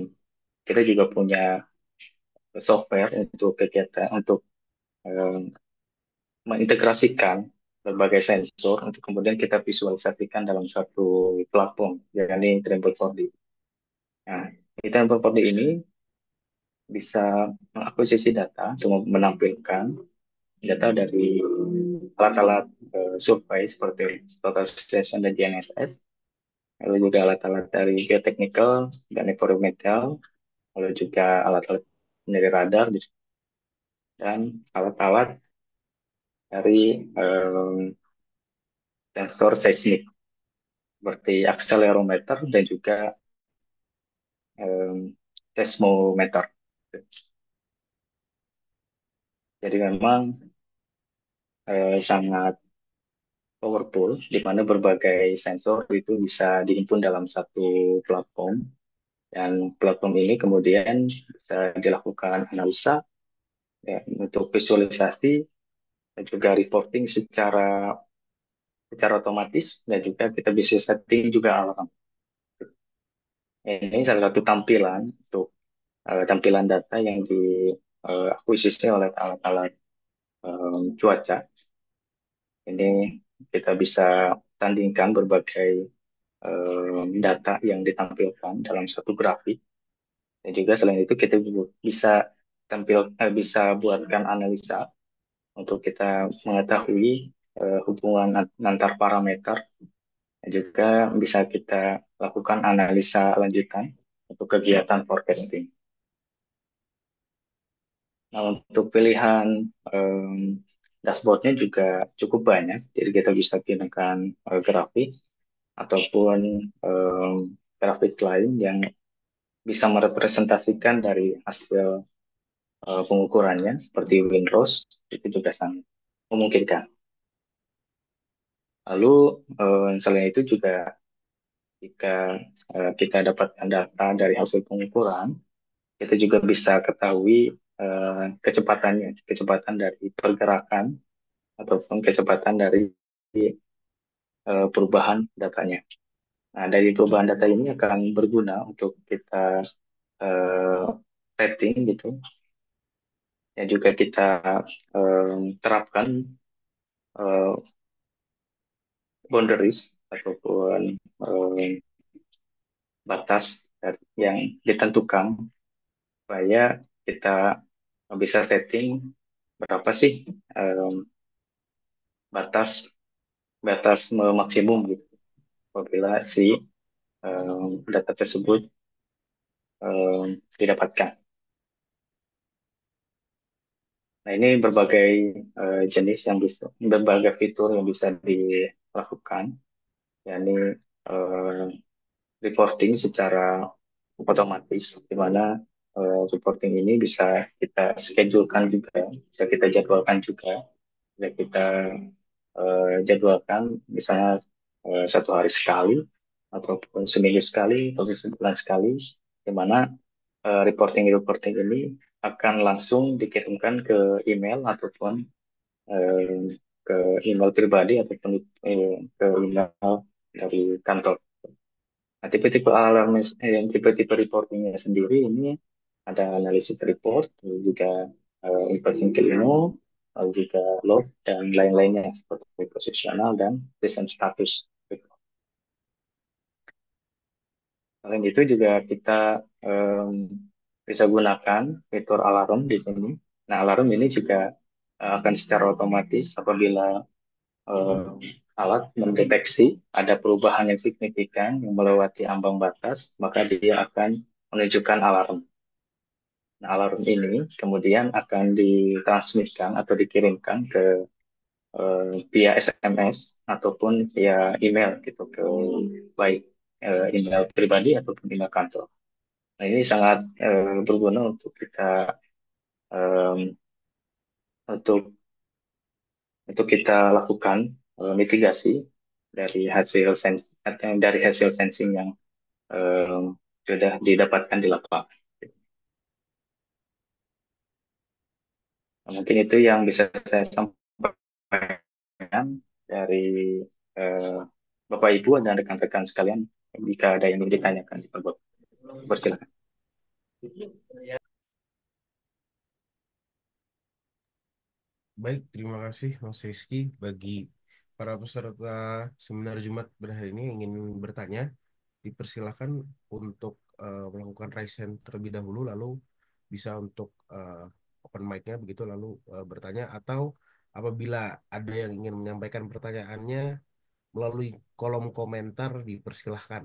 Speaker 2: kita juga punya software untuk kegiatan untuk um, mengintegrasikan berbagai sensor untuk kemudian kita visualisasikan dalam satu platform, yakni Trimble 4D. Nah, di Trimble 4D ini bisa mengakuisisi data untuk menampilkan data dari alat-alat survei seperti total station dan GNSS, lalu juga alat-alat dari geotechnical dan environmental, lalu juga alat-alat dari radar dan alat-alat dari sensor seismik seperti akselerometer dan juga seismometer. Jadi memang sangat powerful, di mana berbagai sensor itu bisa dihimpun dalam satu platform, dan platform ini kemudian bisa dilakukan analisa ya, untuk visualisasi dan juga reporting secara otomatis, dan juga kita bisa setting juga alarm. Ini salah satu tampilan untuk tampilan data yang diakuisisi oleh alat-alat cuaca. Ini kita bisa tandingkan berbagai data yang ditampilkan dalam satu grafik. Dan juga selain itu kita bisa bisa buatkan analisa untuk kita mengetahui hubungan antar parameter. Dan juga bisa kita lakukan analisa lanjutan untuk kegiatan forecasting. Nah, untuk pilihan dashboardnya juga cukup banyak, jadi kita bisa gunakan grafik ataupun grafik lain yang bisa merepresentasikan dari hasil pengukurannya, seperti Winrose, itu juga sangat memungkinkan. Lalu, selain itu juga jika kita dapatkan data dari hasil pengukuran, kita juga bisa ketahui kecepatan dari pergerakan ataupun kecepatan dari perubahan datanya. Nah, dari perubahan data ini akan berguna untuk kita uh, setting gitu, dan juga kita terapkan uh, boundaries ataupun batas yang ditentukan supaya kita bisa setting berapa sih batas batas maksimum gitu apabila si data tersebut didapatkan. Nah, ini berbagai jenis yang bisa, berbagai fitur yang bisa dilakukan, yakni uh, reporting secara otomatis, di mana reporting ini bisa kita schedulekan juga, bisa kita jadwalkan juga, bisa kita jadwalkan misalnya satu hari sekali, ataupun seminggu sekali, atau sebulan sekali, di mana reporting-reporting ini akan langsung dikirimkan ke email ataupun eh, ke email pribadi ataupun ke email dari kantor. Nah, tipe-tipe alarm yang tipe-tipe reportingnya sendiri ini ada analisis report, lalu juga inversion Kelvino, lalu juga log dan lain-lainnya seperti posisional dan sistem status. Selain itu juga kita em, bisa gunakan fitur alarm di sini. Nah, alarm ini juga akan secara otomatis apabila eh, alat mendeteksi ada perubahan yang signifikan yang melewati ambang batas, maka dia akan menunjukkan alarm. Nah, alarm ini kemudian akan ditransmitkan atau dikirimkan ke via SMS ataupun via email gitu ke baik email pribadi ataupun email kantor. Nah, ini sangat berguna untuk kita em, untuk lakukan mitigasi dari hasil sensing yang sudah didapatkan di lapangan. Nah, mungkin itu yang bisa saya sampaikan dari eh, Bapak Ibu dan rekan-rekan sekalian. Jika ada yang ingin ditanyakan, persilakan.
Speaker 1: Baik, terima kasih Mas Rizky. Bagi para peserta seminar Jumat pada hari ini yang ingin bertanya, dipersilakan untuk melakukan raise hand terlebih dahulu, lalu bisa untuk open mic-nya begitu, lalu bertanya, atau apabila ada yang ingin menyampaikan pertanyaannya melalui kolom komentar, dipersilahkan.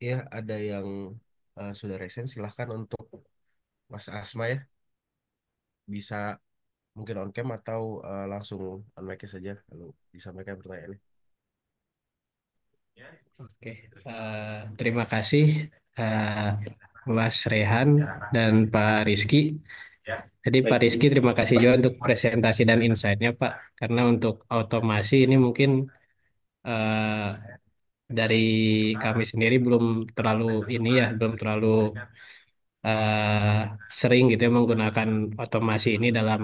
Speaker 1: Ya, ada yang sudah resen, silahkan untuk Mas Asma ya. Bisa mungkin on cam atau langsung on mic saja kalau disampaikan pertanyaannya.
Speaker 4: Oke, terima kasih eh, Mas Rehan dan Pak Rizky. Jadi Pak
Speaker 2: Baik,
Speaker 4: Rizky terima kasih juga untuk presentasi dan insight-nya Pak. Karena untuk otomasi ini mungkin eh, dari kami sendiri belum terlalu ini ya, belum terlalu sering gitu ya menggunakan otomasi ini dalam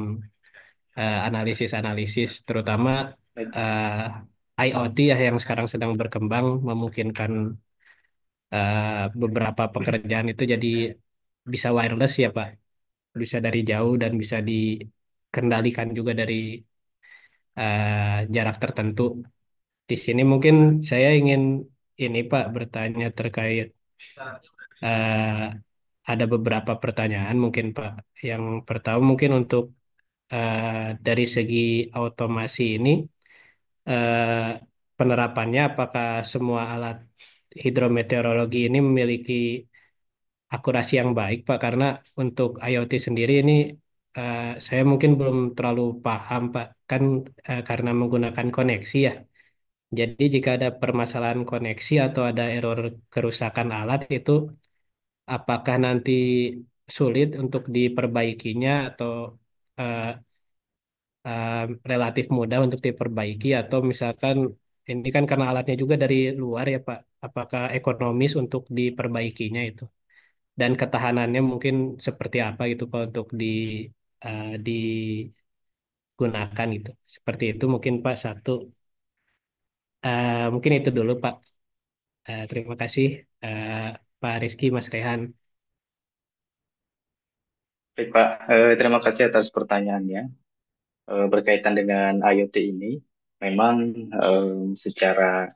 Speaker 4: analisis-analisis, terutama
Speaker 2: baik,
Speaker 4: IoT ya yang sekarang sedang berkembang memungkinkan beberapa pekerjaan itu jadi bisa wireless ya Pak, bisa dari jauh dan bisa dikendalikan juga dari jarak tertentu. Di sini mungkin saya ingin ini Pak bertanya terkait eh, ada beberapa pertanyaan mungkin Pak. Yang pertama mungkin untuk dari segi automasi ini eh, penerapannya apakah semua alat hidrometeorologi ini memiliki akurasi yang baik, Pak? Karena untuk IoT sendiri ini saya mungkin belum terlalu paham, Pak. Kan karena menggunakan koneksi ya. Jadi jika ada permasalahan koneksi atau ada error kerusakan alat itu, apakah nanti sulit untuk diperbaikinya atau eh, eh, relatif mudah untuk diperbaiki atau misalkan ini kan karena alatnya juga dari luar ya Pak, apakah ekonomis untuk diperbaikinya itu? Dan ketahanannya mungkin seperti apa gitu Pak untuk digunakan gitu. Seperti itu mungkin Pak satu. Mungkin itu dulu Pak. Terima kasih eh, Pak Rizky, Mas Rehan.
Speaker 2: baik Pak. Terima kasih atas pertanyaannya. Berkaitan dengan IoT ini, memang secara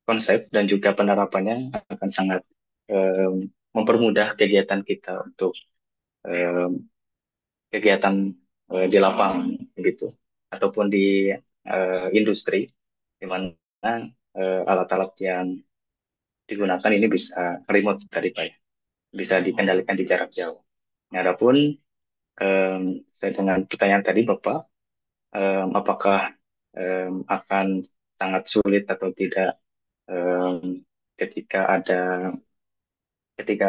Speaker 2: konsep dan juga penerapannya akan sangat mempermudah kegiatan kita untuk em, kegiatan di lapangan begitu ataupun di industri di mana alat-alat yang digunakan ini bisa remote tadi Pak ya, bisa dikendalikan di jarak jauh. Nah, adapun saya dengan pertanyaan tadi Bapak, apakah akan sangat sulit atau tidak em, ketika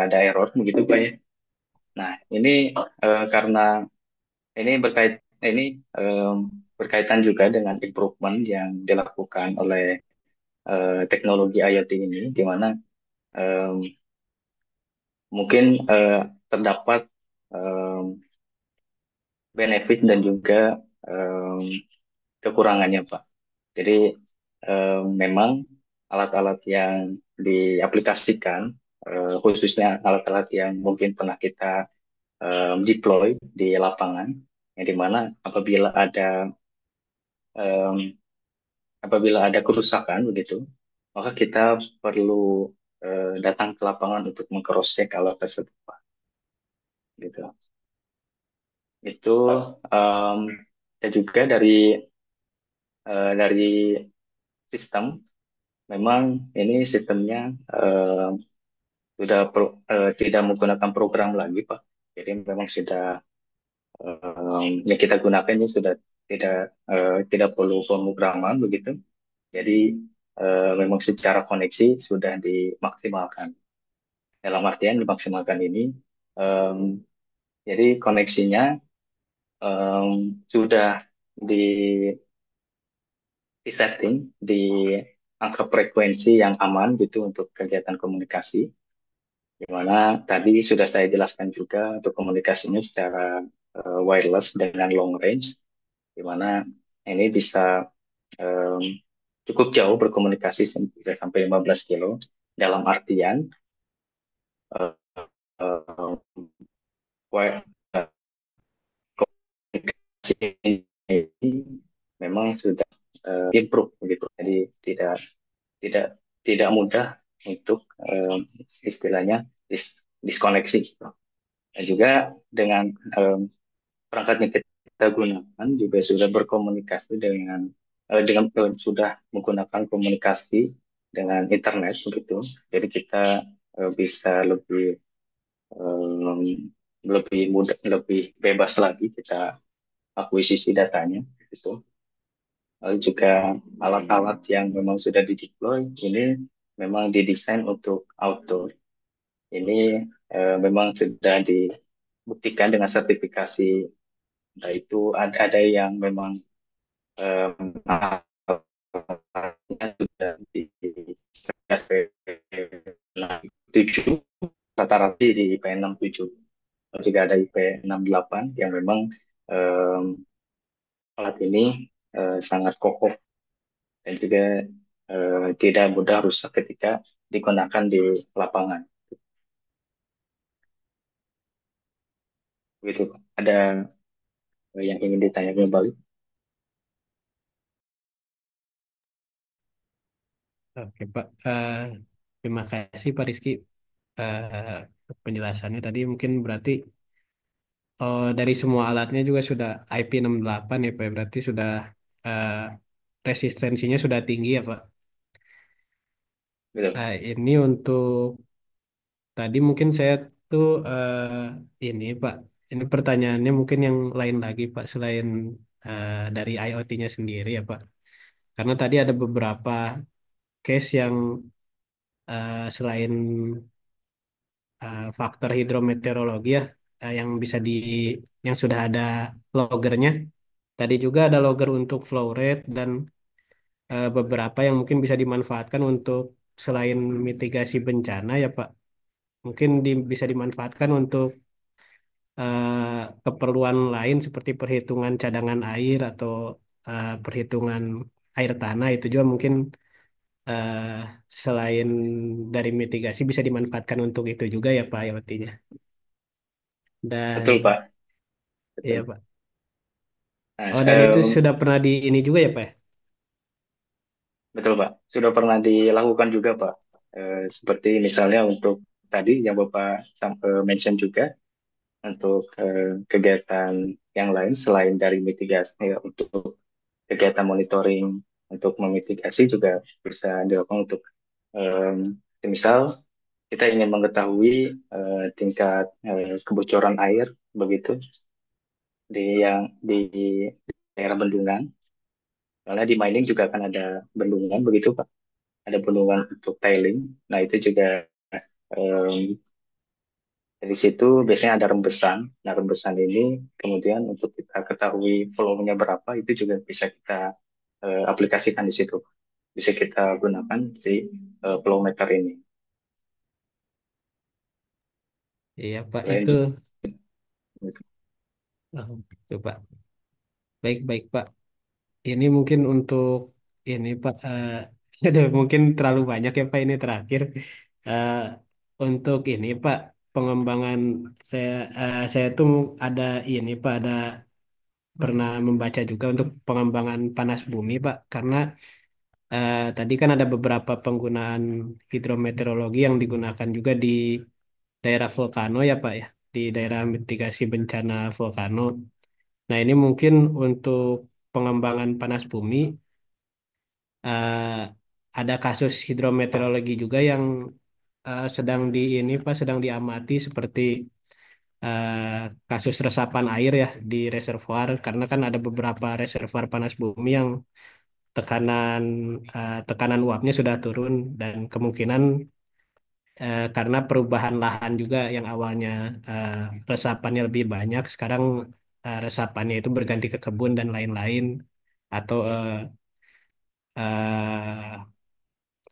Speaker 2: ada error begitu Pak ya. Nah, ini karena ini ini em, berkaitan juga dengan improvement yang dilakukan oleh teknologi IoT ini, di mana em, mungkin terdapat em, benefit dan juga em, kekurangannya, Pak. Jadi memang alat-alat yang diaplikasikan, khususnya alat-alat yang mungkin pernah kita deploy di lapangan, yang dimana em, apabila ada kerusakan begitu, maka kita perlu datang ke lapangan untuk meng-cross check alat tersebut, Pak. Gitu. Itu em, dan juga dari sistem, memang ini sistemnya tidak menggunakan program lagi, Pak. Jadi memang sudah yang kita gunakan ini sudah tidak perlu pemrograman begitu. Jadi memang secara koneksi sudah dimaksimalkan. Dalam artian dimaksimalkan ini, em, jadi koneksinya sudah di, di setting di angka frekuensi yang aman gitu untuk kegiatan komunikasi. Di mana tadi sudah saya jelaskan juga untuk komunikasinya secara wireless dengan long range, di mana ini bisa em, cukup jauh berkomunikasi sampai 15 kilo dalam artian eh, wire- komunikasi ini memang sudah improve begitu. Jadi tidak tidak mudah untuk istilahnya diskoneksi gitu. Dan juga dengan perangkat yang kita gunakan juga sudah berkomunikasi dengan sudah menggunakan komunikasi dengan internet begitu. Jadi kita bisa em, lebih mudah, lebih bebas lagi kita akuisisi datanya gitu. Lalu juga alat-alat yang memang sudah di-deploy ini memang didesain untuk outdoor. Ini memang sudah dibuktikan dengan sertifikasi, entah itu ada yang memang alatnya sudah di IP 6 7, rata-rata di IP 6 7. Juga ada IP 6 8 yang memang em, alat ini sangat kokoh dan juga tidak mudah rusak ketika digunakan di lapangan. Begitu, Pak. Ada yang ingin ditanya kembali?
Speaker 4: Oke, Pak. Terima kasih Pak Rizky penjelasannya tadi. Mungkin berarti dari semua alatnya juga sudah IP 68 ya Pak. Berarti sudah eh, resistensinya sudah tinggi ya Pak.
Speaker 2: Betul.
Speaker 4: Ini untuk tadi mungkin saya tuh ini Pak. Ini pertanyaannya mungkin yang lain lagi Pak selain dari IoT-nya sendiri ya Pak. Karena tadi ada beberapa case yang selain faktor hidrometeorologi ya yang bisa yang sudah ada loggernya. Tadi juga ada logger untuk flow rate dan beberapa yang mungkin bisa dimanfaatkan untuk selain mitigasi bencana ya Pak. Mungkin bisa dimanfaatkan untuk keperluan lain seperti perhitungan cadangan air atau perhitungan air tanah itu juga mungkin eh, selain dari mitigasi bisa dimanfaatkan untuk itu juga ya Pak IoT-nya.
Speaker 2: Betul,
Speaker 4: Dan
Speaker 2: Pak.
Speaker 4: iya
Speaker 2: Betul.
Speaker 4: Pak.
Speaker 2: Nah,
Speaker 4: Oh dan
Speaker 2: saya
Speaker 4: itu sudah pernah di ini juga ya Pak ya?
Speaker 2: betul, Pak. Sudah pernah dilakukan juga, Pak. Seperti misalnya untuk tadi yang Bapak mention juga untuk kegiatan yang lain selain dari mitigasi untuk kegiatan monitoring untuk memitigasi juga bisa dilakukan untuk misal kita ingin mengetahui tingkat kebocoran air begitu di daerah bendungan. Karena di mining juga akan ada bendungan begitu Pak. Ada bendungan untuk tiling. Nah itu juga em, dari situ biasanya ada rembesan. Nah rembesan ini kemudian untuk kita ketahui volume-nya berapa itu juga bisa kita aplikasikan di situ. Bisa kita gunakan si flow meter ini.
Speaker 4: Iya Pak
Speaker 2: Selain
Speaker 4: itu.
Speaker 2: itu,
Speaker 4: Oh, itu Pak. Baik baik Pak. Ini mungkin untuk ini Pak. Ada mungkin terlalu banyak ya Pak ini terakhir. Eh, untuk ini Pak pengembangan saya saya tuh ada ini Pak ada pernah membaca juga untuk pengembangan panas bumi Pak karena tadi kan ada beberapa penggunaan hidrometeorologi yang digunakan juga di daerah vulkano ya Pak ya, di daerah mitigasi bencana vulkano. Nah ini mungkin untuk pengembangan panas bumi ada kasus hidrometeorologi juga yang sedang di ini Pak sedang diamati seperti eh, kasus resapan air ya di reservoir karena kan ada beberapa reservoir panas bumi yang tekanan tekanan uapnya sudah turun dan kemungkinan karena perubahan lahan juga yang awalnya eh, resapannya lebih banyak, sekarang resapannya itu berganti ke kebun dan lain-lain, atau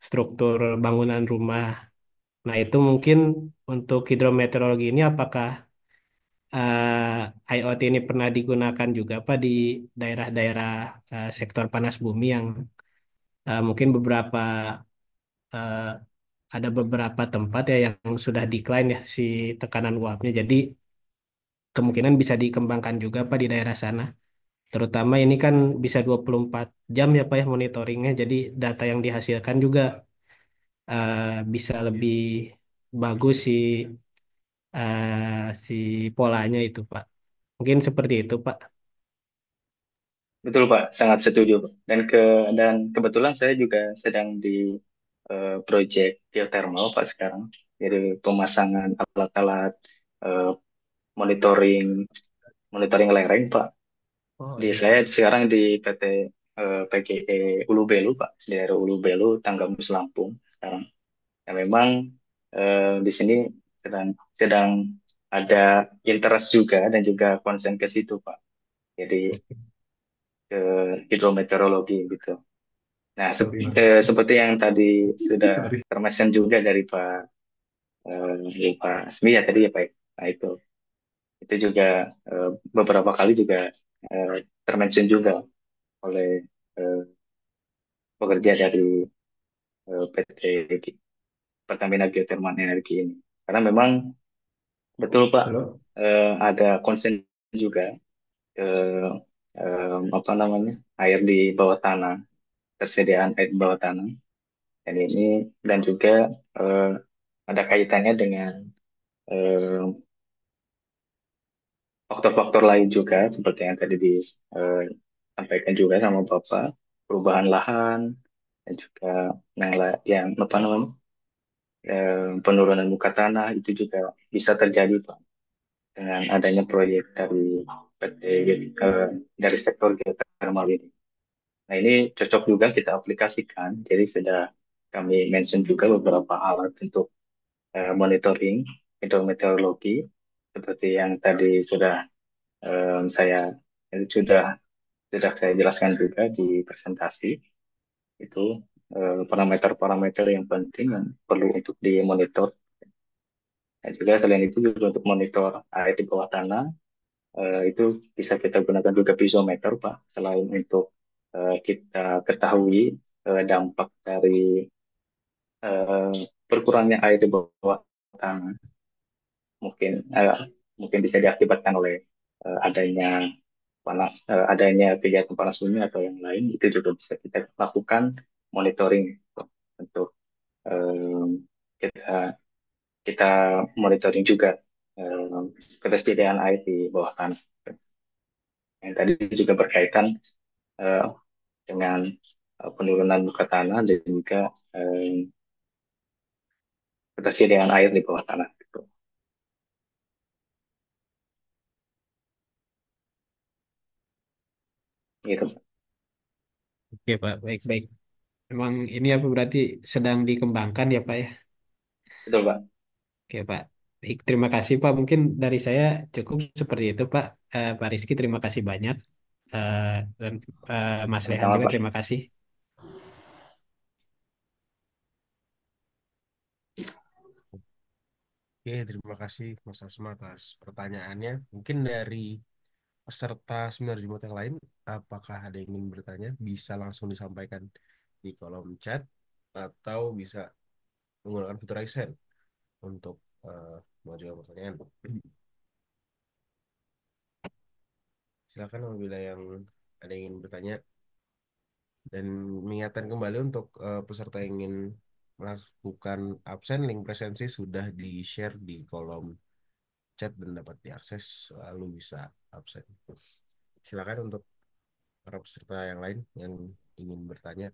Speaker 4: struktur bangunan rumah. Nah, itu mungkin untuk hidrometeorologi ini apakah IoT ini pernah digunakan juga Pak di daerah-daerah sektor panas bumi yang mungkin eh, ada beberapa tempat ya yang sudah decline ya si tekanan uapnya. Jadi kemungkinan bisa dikembangkan juga Pak di daerah sana. Terutama ini kan bisa 24 jam ya Pak ya monitoringnya. Jadi data yang dihasilkan juga bisa lebih bagus si polanya itu Pak. Mungkin seperti itu Pak.
Speaker 2: betul Pak, sangat setuju Pak. Dan kebetulan saya juga sedang di proyek geothermal Pak sekarang. Jadi pemasangan alat-alat eh, monitoring monitoring lereng Pak.
Speaker 1: Oh
Speaker 2: Di
Speaker 1: iya.
Speaker 2: saya sekarang di PT PGE Ulu Belu Pak, di daerah Ulu Belu, Tanggamus Lampung sekarang. Ya memang di sini sedang sedang ada interest juga dan juga konsen ke situ Pak. Jadi
Speaker 1: Oke.
Speaker 2: ke hidrometeorologi gitu. Nah,
Speaker 1: Oke.
Speaker 2: seperti yang tadi sudah
Speaker 1: Sorry.
Speaker 2: termention juga dari Pak Asmi ya tadi ya Pak. Nah itu juga beberapa kali juga termention juga oleh eh, pekerja dari PT Pertamina Geothermal Energi ini. Karena memang betul Pak
Speaker 1: Halo?
Speaker 2: ada concern juga ke apa namanya air di bawah tanah, tersediaan air di bawah tanah. Dan ini dan juga eh, ada kaitannya dengan eh, faktor-faktor lain juga seperti yang tadi disampaikan juga sama Bapak, perubahan lahan dan juga yang apa namanya penurunan muka tanah itu juga bisa terjadi Pak dengan adanya proyek dari PT dari sektor geothermal ini. Nah ini cocok juga kita aplikasikan. Jadi sudah kami mention juga beberapa alat untuk monitoring hidrometeorologi seperti yang tadi saya sudah sudah saya jelaskan juga di presentasi itu parameter-parameter yang penting yang perlu untuk dimonitor. Dan juga selain itu juga untuk monitor air di bawah tanah itu bisa kita gunakan juga piezometer Pak. Selain untuk kita ketahui dampak dari eh, berkurangnya air di bawah tanah mungkin mungkin bisa diakibatkan oleh adanya kegiatan panas bumi atau yang lain itu juga bisa kita lakukan monitoring untuk eh, kita kita monitoring juga eh, ketersediaan air di bawah tanah yang tadi juga berkaitan eh, dengan penurunan muka tanah dan juga eh, ketersediaan air di bawah tanah gitu. Gitu.
Speaker 4: Oke Pak, baik-baik. Memang ini apa berarti sedang dikembangkan ya Pak ya?
Speaker 2: Betul Pak.
Speaker 4: Oke Pak. Baik, terima kasih Pak. Mungkin dari saya cukup seperti itu Pak. Pak Rizky terima kasih banyak. Eh, dan Mas Rehan
Speaker 2: Sama-sama
Speaker 4: juga
Speaker 2: Pak.
Speaker 4: terima kasih.
Speaker 1: Oke, terima kasih Mas Asma atas pertanyaannya. Mungkin dari peserta seminar Jumat yang lain, apakah ada yang ingin bertanya? Bisa langsung disampaikan di kolom chat atau bisa menggunakan fitur raise hand untuk mengajukan pertanyaan. Silakan apabila yang ada yang ingin bertanya dan mengingatkan kembali untuk peserta yang ingin melakukan absen, link presensi sudah di-share di kolom chat dan dapat diakses lalu bisa absen. Silakan untuk para peserta yang lain yang ingin bertanya.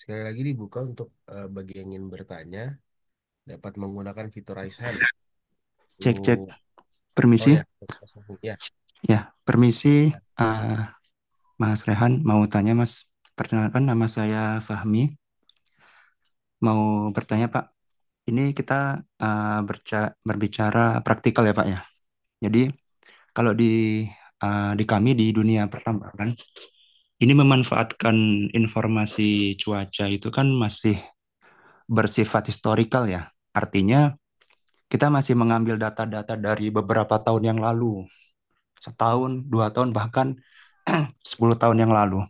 Speaker 1: Sekali lagi dibuka untuk bagi yang ingin bertanya dapat menggunakan fitur raise hand.
Speaker 5: Cek, cek.
Speaker 1: Untuk oh
Speaker 5: Permisi.
Speaker 1: ya, ya.
Speaker 5: Ya, permisi. Mas Rehan, mau tanya, Mas. Perkenalkan, nama saya Fahmi. Mau bertanya, Pak. Ini kita berbicara praktikal ya, Pak ya. Jadi, kalau di kami di dunia pertambangan, ini memanfaatkan informasi cuaca itu kan masih bersifat historikal ya. Artinya, kita masih mengambil data-data dari beberapa tahun yang lalu. Setahun, 2 tahun, bahkan 10 tahun yang lalu.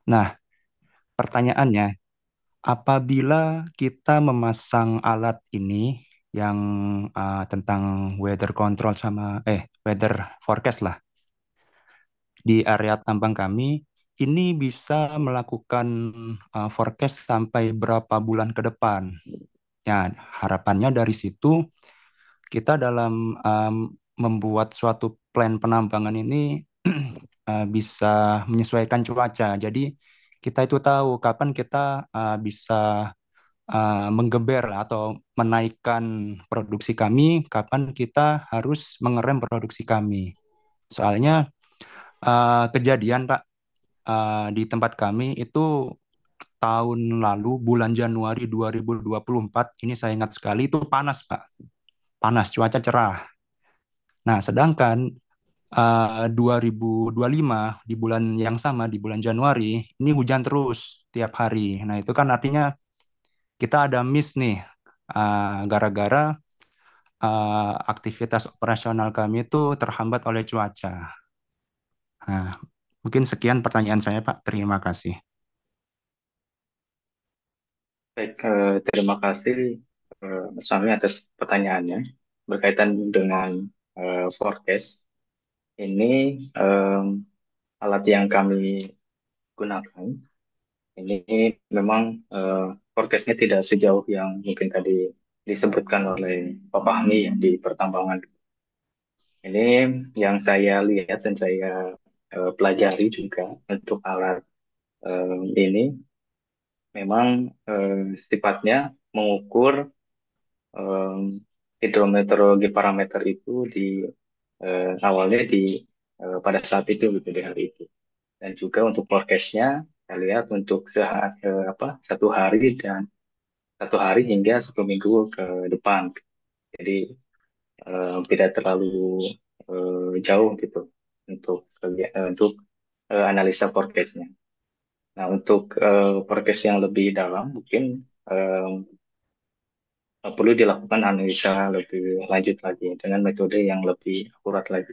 Speaker 5: Nah, pertanyaannya, apabila kita memasang alat ini yang tentang weather control sama weather forecast lah di area tambang kami, ini bisa melakukan forecast sampai berapa bulan ke depan. Ya, harapannya dari situ kita dalam membuat suatu plan penambangan ini bisa menyesuaikan cuaca. Jadi kita itu tahu kapan kita bisa menggeber atau menaikkan produksi kami, kapan kita harus mengerem produksi kami. Soalnya kejadian Pak di tempat kami itu tahun lalu bulan Januari 2024 ini saya ingat sekali itu panas Pak, panas cuaca cerah. Nah sedangkan 2025 di bulan yang sama di bulan Januari ini hujan terus tiap hari. Nah itu kan artinya kita ada miss nih gara-gara aktivitas operasional kami itu terhambat oleh cuaca. Nah, mungkin sekian pertanyaan saya, Pak. Terima kasih.
Speaker 2: Baik, terima kasih Mas Fahmi atas pertanyaannya berkaitan dengan forecast. Ini alat yang kami gunakan. Ini memang forecastnya tidak sejauh yang mungkin tadi disebutkan oleh Pak Fahmi ya, di pertambangan. Ini yang saya lihat dan saya pelajari juga untuk alat ini memang sifatnya mengukur hidrometeorologi parameter itu di awalnya di pada saat itu gitu di hari itu. Dan juga untuk forecastnya saya lihat untuk satu hari dan 1 hari hingga 1 minggu ke depan. Jadi tidak terlalu jauh gitu untuk analisa forecastnya. Nah untuk forecast yang lebih dalam mungkin perlu dilakukan analisa lebih lanjut lagi dengan metode yang lebih akurat lagi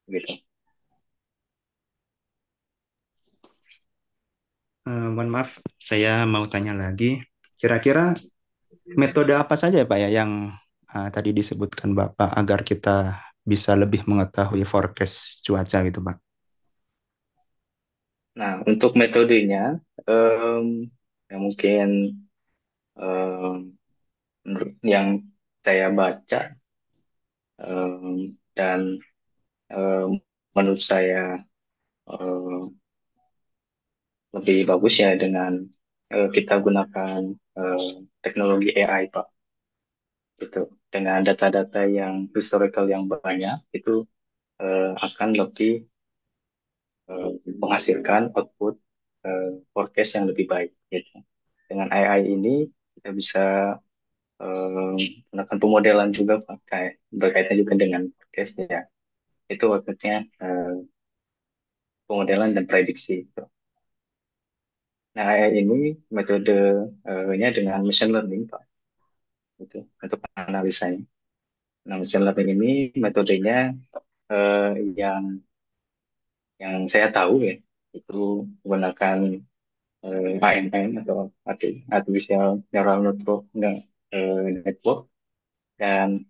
Speaker 2: gitu.
Speaker 5: Mohon maaf, saya mau tanya lagi. Kira-kira metode apa saja, Pak ya, yang tadi disebutkan Bapak agar kita bisa lebih mengetahui forecast cuaca gitu, Pak?
Speaker 2: Nah untuk metodenya yang mungkin yang saya baca dan menurut saya eh, lebih bagus ya dengan kita gunakan eh, teknologi AI Pak. Gitu. Dengan data-data yang historical yang banyak itu akan lebih menghasilkan output forecast yang lebih baik. Gitu. Dengan AI ini kita bisa melakukan pemodelan juga Pak, kayak berkaitan juga dengan forecast ya. Itu outputnya pemodelan dan prediksi. Gitu. Nah, AI ini metodenya dengan machine learning Pak, gitu, untuk analisanya. Nah, machine learning ini metodenya eh, yang saya tahu ya itu menggunakan ANN atau Artificial Neural Network dan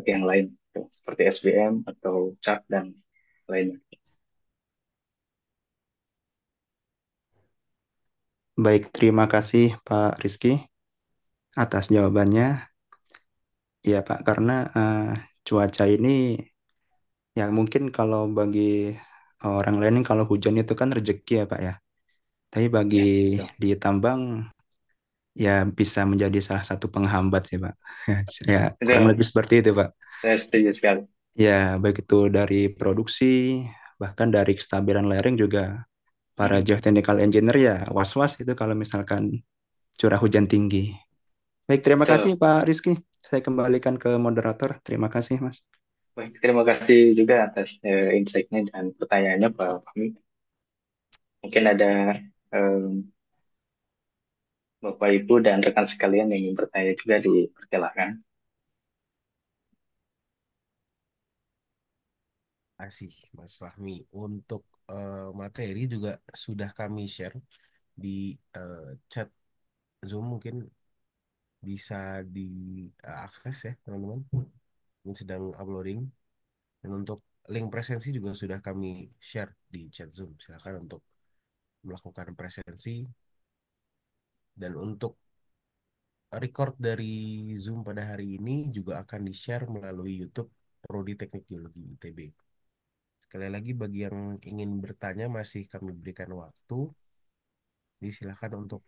Speaker 2: yang lain gitu, seperti SVM atau CHART dan lainnya.
Speaker 5: Baik, terima kasih Pak Rizky atas jawabannya. Iya Pak, karena cuaca ini ya mungkin kalau bagi orang lain kalau hujan itu kan rezeki ya Pak ya. Tapi bagi
Speaker 2: Ya, betul.
Speaker 5: di tambang ya bisa menjadi salah satu penghambat sih Pak. Ya kurang
Speaker 2: Betul.
Speaker 5: lebih seperti itu Pak.
Speaker 2: Saya setuju sekali.
Speaker 5: Ya baik itu dari produksi bahkan dari kestabilan lereng juga para
Speaker 2: Hmm.
Speaker 5: geotechnical engineer ya was-was itu kalau misalkan curah hujan tinggi. Baik, terima kasih
Speaker 2: Betul.
Speaker 5: Pak Rizky. Saya kembalikan ke moderator. Terima kasih Mas.
Speaker 2: Baik, terima kasih juga atas insight-nya dan pertanyaannya Pak Fahmi. Mungkin ada em, Bapak Ibu dan rekan sekalian yang ingin bertanya juga dipersilahkan.
Speaker 1: Kasih Mas Fahmi. Untuk materi juga sudah kami share di chat Zoom, mungkin bisa diakses ya teman-teman. Ini sedang uploading. Dan untuk link presensi juga sudah kami share di chat Zoom. Silakan untuk melakukan presensi. Dan untuk record dari Zoom pada hari ini juga akan di-share melalui YouTube Prodi Teknik Geologi ITB. Sekali lagi bagi yang ingin bertanya masih kami berikan waktu. Jadi silakan untuk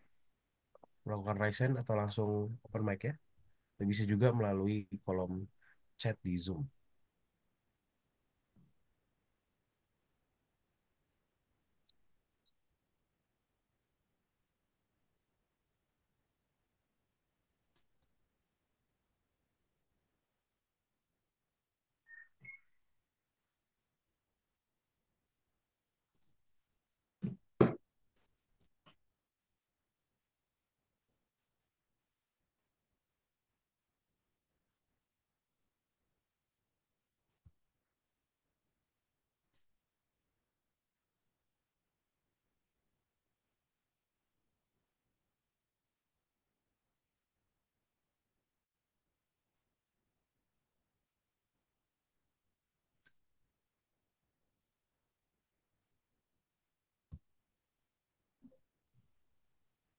Speaker 1: melakukan raise hand atau langsung open mic ya. Dan bisa juga melalui kolom chat di Zoom.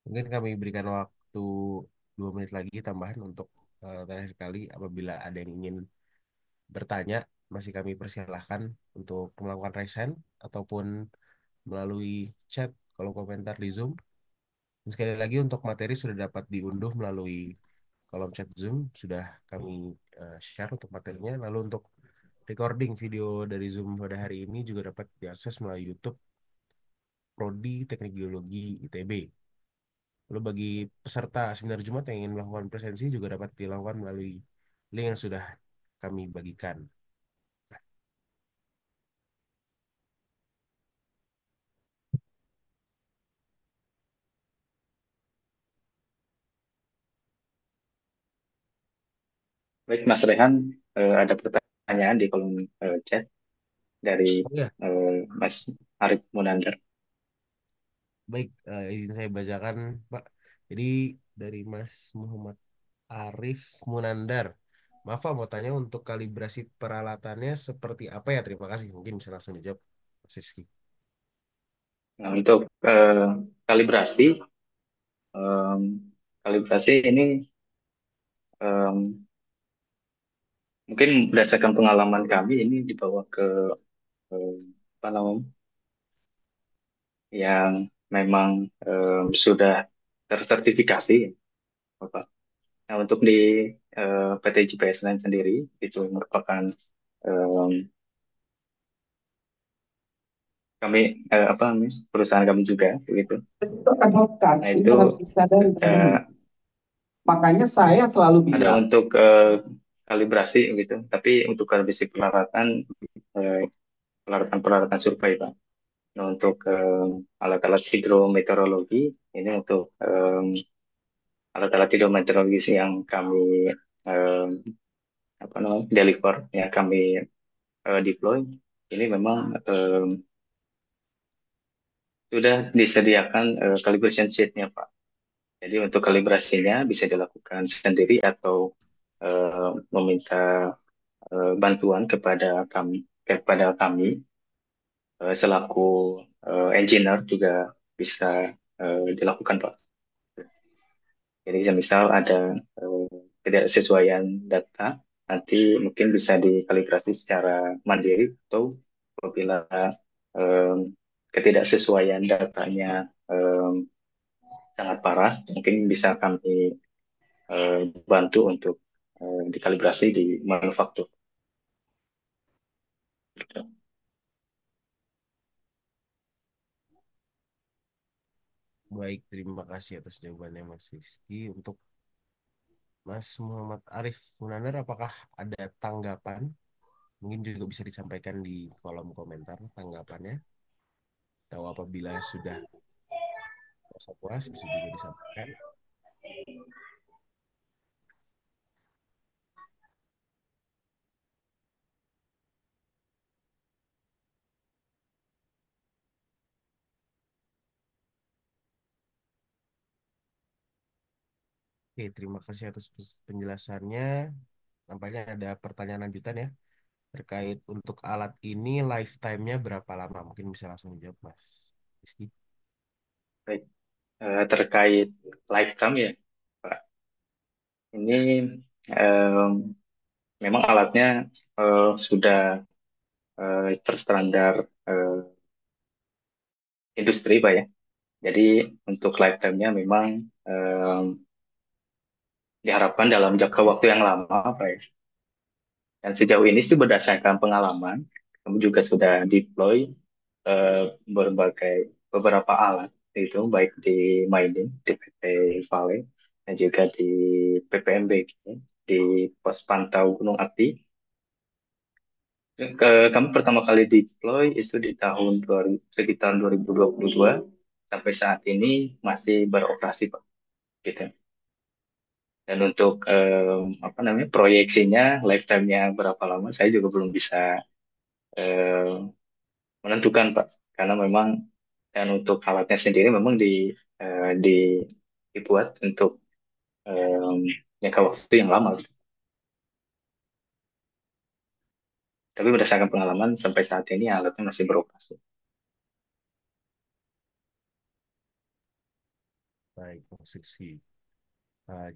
Speaker 1: Mungkin kami berikan waktu 2 menit lagi tambahan untuk terakhir kali apabila ada yang ingin bertanya, masih kami persilahkan untuk melakukan raise hand ataupun melalui chat kalau komentar di Zoom. Dan sekali lagi untuk materi sudah dapat diunduh melalui kolom chat Zoom, sudah kami share untuk materinya. Lalu untuk recording video dari Zoom pada hari ini juga dapat diakses melalui YouTube Prodi Teknik Geologi ITB. Lalu bagi peserta seminar Jumat yang ingin melakukan presensi juga dapat dilakukan melalui link yang sudah kami bagikan.
Speaker 2: Baik, Mas Rehan, ada pertanyaan di kolom chat dari
Speaker 1: Oh ya,
Speaker 2: Mas Arif Munandar.
Speaker 1: baik, izin saya bacakan, Pak. Jadi dari Mas Muhammad Arif Munandar. Maaf Pak, mau tanya untuk kalibrasi peralatannya seperti apa ya? Terima kasih. Mungkin bisa langsung dijawab, Mas Rizky.
Speaker 2: Nah, untuk kalibrasi, em, kalibrasi ini em, mungkin berdasarkan pengalaman kami ini dibawa ke em, apa namanya yang memang sudah tersertifikasi, Bapak. Nah, untuk di PT JPS Line sendiri itu merupakan em, kami apa namanya perusahaan kami juga begitu. Nah,
Speaker 6: Ini
Speaker 2: itu
Speaker 6: harus disadari teman-teman.
Speaker 2: ada
Speaker 6: Makanya saya selalu
Speaker 2: ada
Speaker 6: bilang,
Speaker 2: untuk kalibrasi gitu, tapi untuk kalibrasi eh, peralatan survei Pak. Nah, untuk alat-alat hidrometeorologi ini untuk alat-alat hidrometeorologis yang kami em, apa namanya deliver, yang kami deploy, ini memang sudah disediakan calibration sheet-nya Pak. Jadi untuk kalibrasinya bisa dilakukan sendiri atau meminta bantuan kepada kami selaku engineer juga bisa dilakukan Pak. Jadi semisal ada ketidaksesuaian data, nanti mungkin bisa dikalibrasi secara mandiri atau apabila ketidaksesuaian datanya em, sangat parah, mungkin bisa kami bantu untuk dikalibrasi di manufaktur.
Speaker 1: Baik, terima kasih atas jawabannya Mas Rizky. Untuk Mas Muhammad Arif Munandar, apakah ada tanggapan? Mungkin juga bisa disampaikan di kolom komentar tanggapannya. Atau apabila sudah merasa puas, bisa juga disampaikan. Oke, terima kasih atas penjelasannya. Nampaknya ada pertanyaan lanjutan ya. Terkait untuk alat ini lifetime-nya berapa lama? Mungkin bisa langsung dijawab Mas Rizky.
Speaker 2: Baik, terkait lifetime ya, Pak. Ini em, memang alatnya sudah terstandar eh, industri, Pak ya. Jadi untuk lifetime-nya memang em, diharapkan dalam jangka waktu yang lama, Pak ya. Dan sejauh ini sih berdasarkan pengalaman, kami juga sudah deploy beberapa alat itu baik di mining di PT Vale dan juga di PPMBG di pos pantau Gunung Api. Kami pertama kali deploy itu di tahun 2000, sekitar 2022 sampai saat ini masih beroperasi Pak gitu. Dan untuk apa namanya proyeksinya lifetime-nya berapa lama saya juga belum bisa eh, menentukan Pak, karena memang dan untuk alatnya sendiri memang dibuat untuk em, jangka waktu yang lama. Tapi berdasarkan pengalaman sampai saat ini alatnya masih beroperasi.
Speaker 1: Baik, Mas Rizky.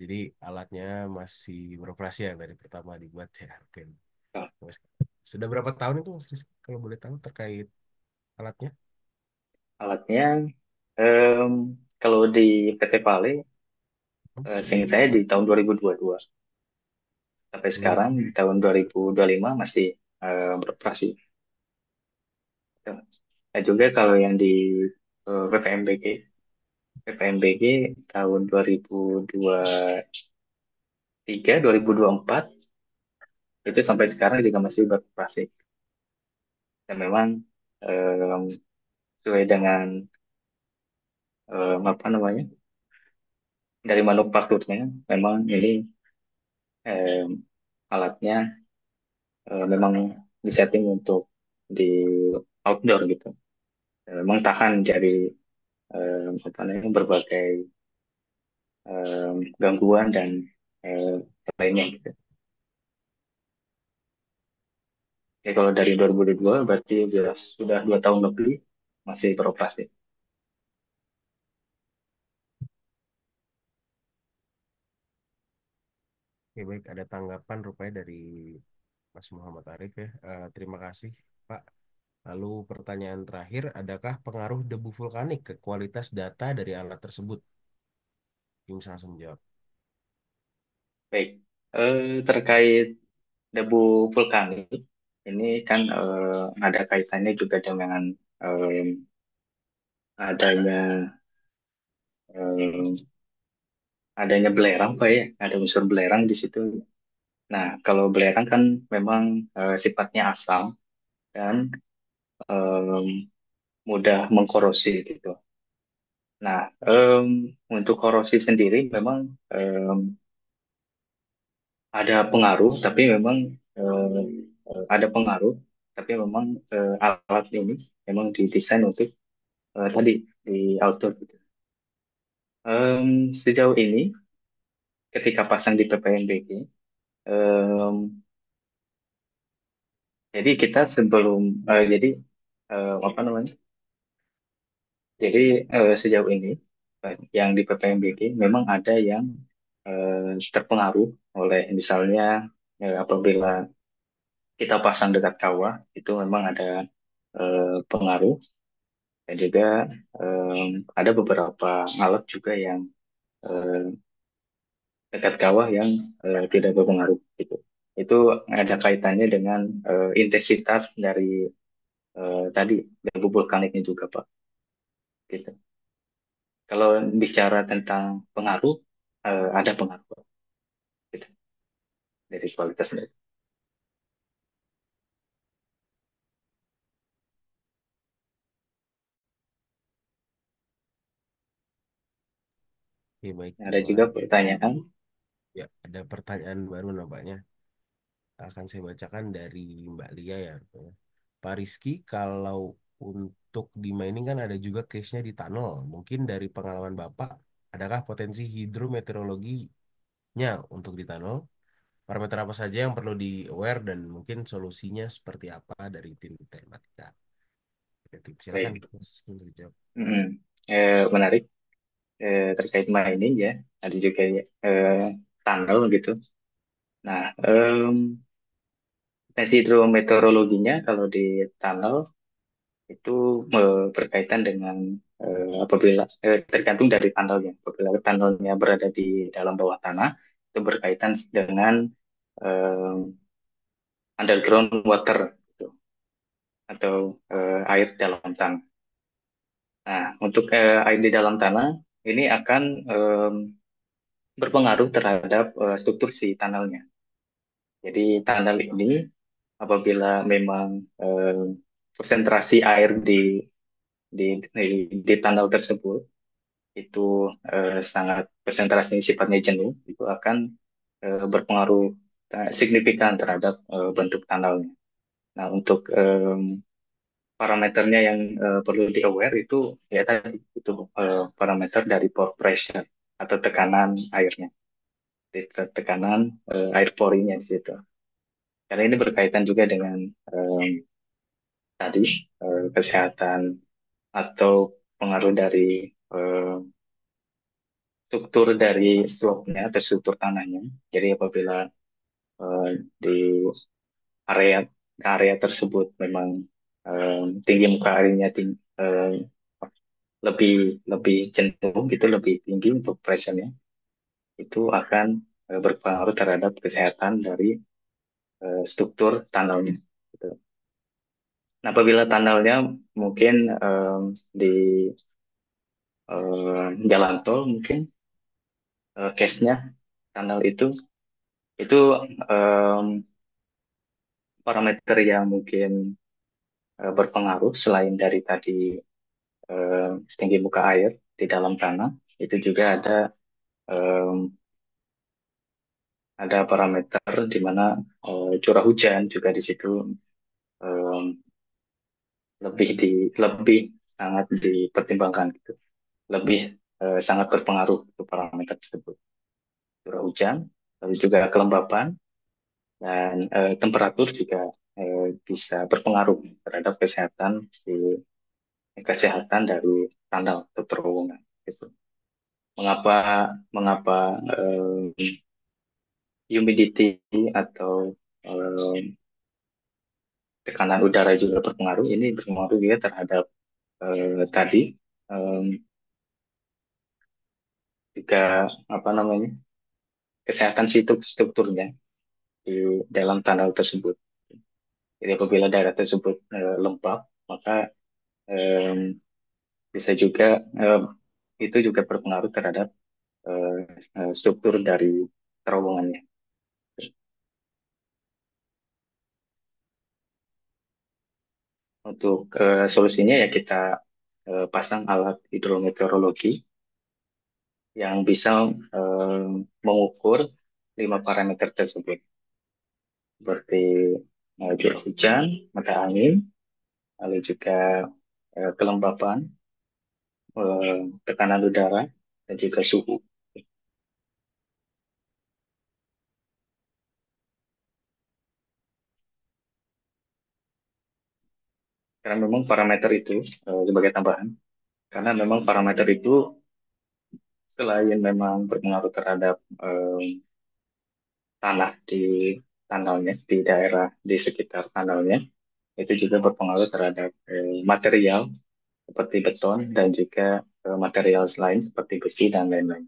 Speaker 1: Jadi alatnya masih beroperasi ya dari pertama dibuat ya. Oke.
Speaker 2: Nah,
Speaker 1: Mas, sudah berapa tahun itu Mas Rizky kalau boleh tahu terkait alatnya?
Speaker 2: alatnya em, kalau di PT Pale, seingat saya di tahun 2022 sampai
Speaker 1: Hmm.
Speaker 2: sekarang di tahun 2025 masih beroperasi. Nah, juga kalau yang di PPMBG, PPMBG tahun 2023, 2024 itu sampai sekarang juga masih beroperasi. Dan memang em, sesuai dengan apa namanya dari manufakturnya, memang ini em, alatnya memang disetting untuk di outdoor gitu. Dan memang tahan dari apa namanya berbagai gangguan dan em, lainnya gitu. Ya kalau dari 2022 berarti sudah 2 tahun lebih masih beroperasi.
Speaker 1: Oke, baik, ada tanggapan rupanya dari Mas Muhammad Arif ya. Terima kasih, Pak. Lalu pertanyaan terakhir, adakah pengaruh debu vulkanik ke kualitas data dari alat tersebut? Yang bisa langsung menjawab.
Speaker 2: Baik, terkait debu vulkanik ini kan ada kaitannya juga dengan em, adanya em, adanya belerang Pak ya, ada unsur belerang di situ. Nah, kalau belerang kan memang sifatnya asam dan em, mudah mengkorosi gitu. Nah, untuk korosi sendiri memang ada pengaruh, tapi memang ada pengaruh, tapi memang alat ini memang didesain untuk tadi di outdoor gitu. Sejauh ini ketika pasang di PPNBG, em, jadi kita sebelum jadi apa namanya? Jadi sejauh ini yang di PPNBG memang ada yang terpengaruh oleh misalnya apabila kita pasang dekat kawah itu memang ada pengaruh dan juga ada beberapa alat juga yang eh, dekat kawah yang tidak berpengaruh gitu. Itu ada kaitannya dengan intensitas dari tadi debu vulkaniknya juga Pak. Gitu. Kalau bicara tentang pengaruh, ada pengaruh Pak, gitu, dari kualitasnya.
Speaker 1: Oke, baik,
Speaker 2: Ada
Speaker 1: terima
Speaker 2: juga
Speaker 1: kasih.
Speaker 2: pertanyaan.
Speaker 1: Ya, ada pertanyaan baru nampaknya. Akan saya bacakan dari Mbak Lia ya. Pak Rizky, kalau untuk di mining kan ada juga case-nya di tunnel. Mungkin dari pengalaman Bapak, adakah potensi hidrometeorologinya untuk di tunnel? Parameter apa saja yang perlu di-aware dan mungkin solusinya seperti apa dari tim Telematika? Oke, silakan
Speaker 2: Baik.
Speaker 1: Mas Rizky untuk dijawab.
Speaker 2: Mm-mm. Menarik terkait mining ya. Ada juga tunnel gitu. Nah, potensi hidrometeorologinya kalau di tunnel itu berkaitan dengan apabila tergantung dari tunnelnya. Apabila tunnelnya berada di dalam bawah tanah, itu berkaitan dengan eh, underground water gitu, atau air dalam tanah. Nah, untuk air di dalam tanah ini akan berpengaruh terhadap struktur si tunnelnya. Jadi tunnel ini apabila memang konsentrasi air di tunnel tersebut itu sangat konsentrasi sifatnya jenuh, itu akan berpengaruh signifikan terhadap bentuk tunnelnya. Nah, untuk parameternya yang perlu di-aware itu ya tadi itu parameter dari pore pressure atau tekanan airnya, tekanan air porinya di situ. Karena ini berkaitan juga dengan tadi kesehatan atau pengaruh dari eh, struktur dari slope-nya atau struktur tanahnya. Jadi apabila di area area tersebut memang tinggi muka airnya lebih lebih cenderung gitu lebih tinggi untuk pressure-nya, itu akan berpengaruh terhadap kesehatan dari struktur tunnelnya. Gitu. Nah, apabila tunnelnya mungkin di jalan tol mungkin case-nya tunnel itu em, parameter yang mungkin berpengaruh selain dari tadi tinggi muka air di dalam tanah, itu juga em, ada parameter di mana curah hujan juga di situ em, lebih sangat dipertimbangkan gitu, lebih sangat berpengaruh ke parameter tersebut, curah hujan, lalu juga kelembapan dan temperatur juga bisa berpengaruh terhadap kesehatan dari tunnel atau terowongan gitu. Mengapa mengapa humidity atau tekanan udara juga berpengaruh? Ini berpengaruh juga terhadap tadi eh, juga apa namanya kesehatan situ strukturnya di dalam tunnel tersebut. Jadi apabila daerah tersebut lembab, maka eh, bisa juga itu juga berpengaruh terhadap eh, struktur dari terowongannya. Untuk solusinya ya kita pasang alat hidrometeorologi yang bisa mengukur 5 parameter tersebut, seperti curah hujan, mata angin, lalu juga kelembapan, tekanan udara, dan juga suhu. Karena memang parameter itu sebagai tambahan, karena memang parameter itu selain memang berpengaruh terhadap tanah di tunnelnya, di daerah di sekitar tunnelnya, itu juga berpengaruh terhadap material seperti beton dan juga material lain seperti besi dan lain-lain.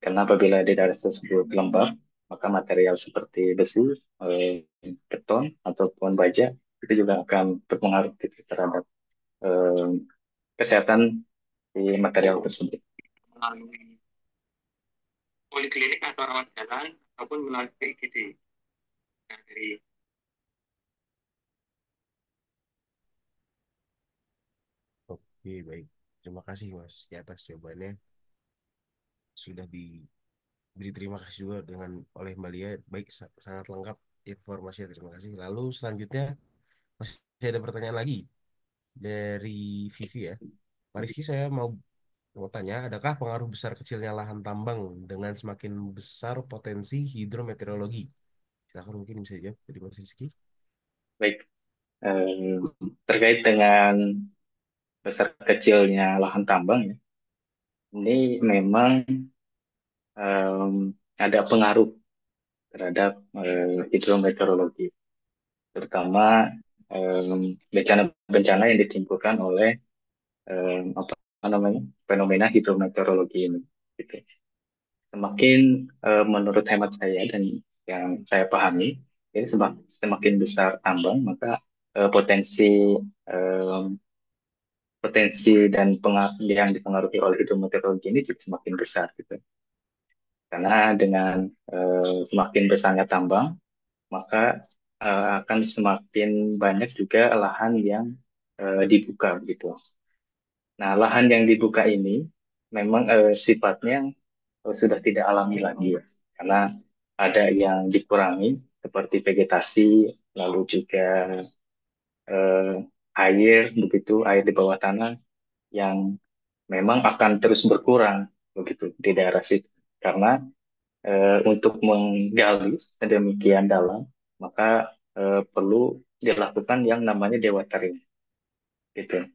Speaker 2: Karena apabila di daerah tersebut lembab, maka material seperti besi, eh, beton ataupun baja itu juga akan berpengaruh gitu terhadap eh, kesehatan di material tersebut. Melalui poliklinik atau rawat jalan ataupun melalui PIGD. Nah, dari
Speaker 1: Oke, baik. Terima kasih Mas di atas jawabannya. Sudah diberi terima kasih juga dengan oleh Mbak Lia. Baik, sangat lengkap informasinya. Terima kasih. Lalu selanjutnya masih ada pertanyaan lagi dari Vivi ya. Pak Rizky, saya mau tanya, adakah pengaruh besar kecilnya lahan tambang dengan semakin besar potensi hidrometeorologi? Silakan mungkin bisa jawab dari Mas Rizky.
Speaker 2: baik terkait dengan besar kecilnya lahan tambang ya, ini memang ada pengaruh terhadap hidrometeorologi, terutama bencana-bencana yang ditimbulkan oleh apa namanya fenomena hidrometeorologi ini. Gitu. Semakin menurut hemat saya dan yang saya pahami, ini semakin besar tambang, maka potensi eh, potensi dan yang dipengaruhi oleh hidrometeorologi ini juga semakin besar gitu. Karena dengan semakin besarnya tambang, maka akan semakin banyak juga lahan yang dibuka gitu. Nah, lahan yang dibuka ini memang sifatnya sudah tidak alami lagi ya. Karena ada yang dikurangi seperti vegetasi, lalu juga eh, air begitu, air di bawah tanah yang memang akan terus berkurang begitu di daerah situ. Karena untuk menggali sedemikian dalam, maka perlu dilakukan yang namanya dewatering gitu.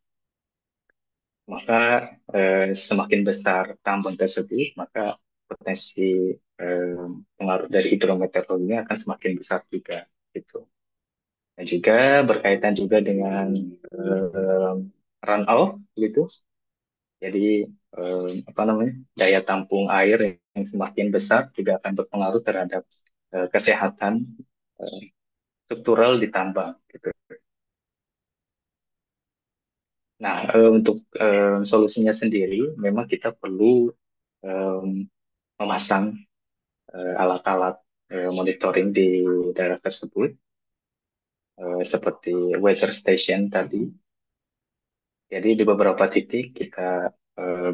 Speaker 2: Maka semakin besar tambang tersebut, maka potensi pengaruh dari hidrometeorologinya akan semakin besar juga gitu. Dan juga berkaitan juga dengan runoff gitu. Jadi apa namanya daya tampung air yang semakin besar juga akan berpengaruh terhadap kesehatan eh, struktural di tambang gitu. Nah, untuk solusinya sendiri, memang kita perlu memasang alat-alat monitoring di daerah tersebut, seperti weather station tadi. Jadi di beberapa titik kita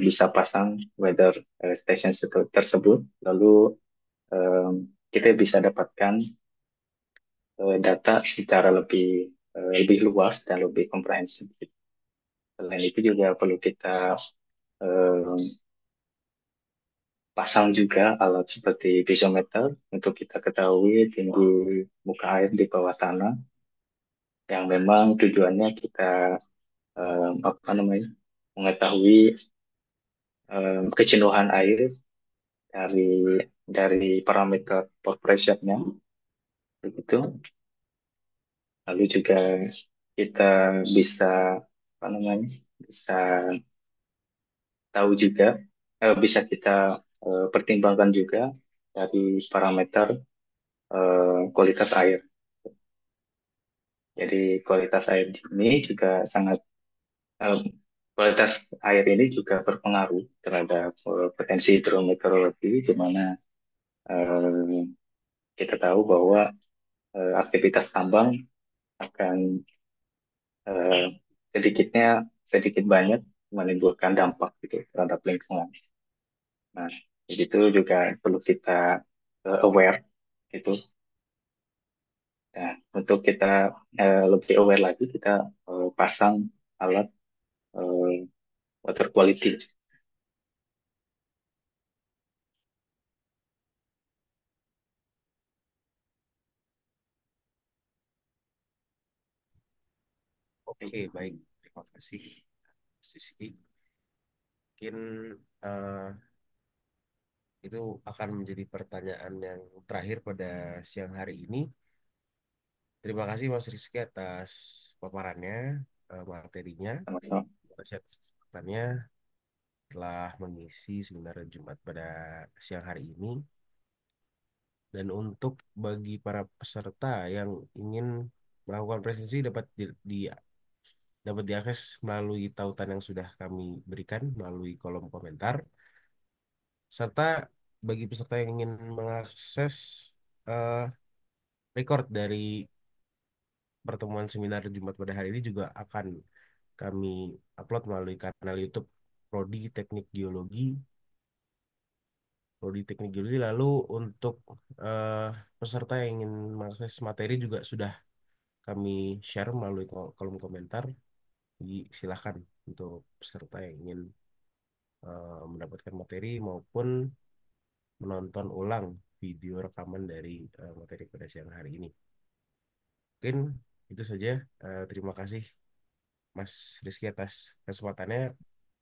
Speaker 2: bisa pasang weather station tersebut, lalu eh, kita bisa dapatkan data secara lebih luas dan lebih komprehensif. Selain itu juga perlu kita eh, pasang juga alat seperti piezometer untuk kita ketahui tinggi muka air di bawah tanah yang memang tujuannya kita apa namanya mengetahui kejenuhan air dari parameter pore pressure-nya begitu. Lalu juga kita bisa apa namanya bisa tahu juga bisa kita pertimbangkan juga dari parameter kualitas air. Jadi kualitas air ini juga eh, kualitas air ini juga berpengaruh terhadap potensi hidrometeorologi, di mana eh, kita tahu bahwa aktivitas tambang akan eh, sedikit banyak menimbulkan dampak gitu terhadap lingkungan. Nah, itu juga perlu kita aware itu. Nah, untuk kita lebih aware lagi, kita pasang alat eh, water quality.
Speaker 1: Oke, baik. Terima kasih, Mas Rizky. Mungkin eh, itu akan menjadi pertanyaan yang terakhir pada siang hari ini. Terima kasih Mas Rizky atas paparannya, materinya.
Speaker 2: Sama-sama.
Speaker 1: kasih atas kesempatannya telah mengisi seminar Jumat pada siang hari ini. Dan untuk bagi para peserta yang ingin melakukan presentasi dapat diakses melalui tautan yang sudah kami berikan melalui kolom komentar. Serta bagi peserta yang ingin mengakses eh, record dari pertemuan seminar Jumat pada hari ini juga akan kami upload melalui kanal YouTube Prodi Teknik Geologi. Lalu untuk eh, peserta yang ingin mengakses materi juga sudah kami share melalui kolom komentar. Jadi silakan untuk peserta yang ingin mendapatkan materi maupun menonton ulang video rekaman dari materi pada siang hari ini. Mungkin itu saja. Terima kasih Mas Rizky atas kesempatannya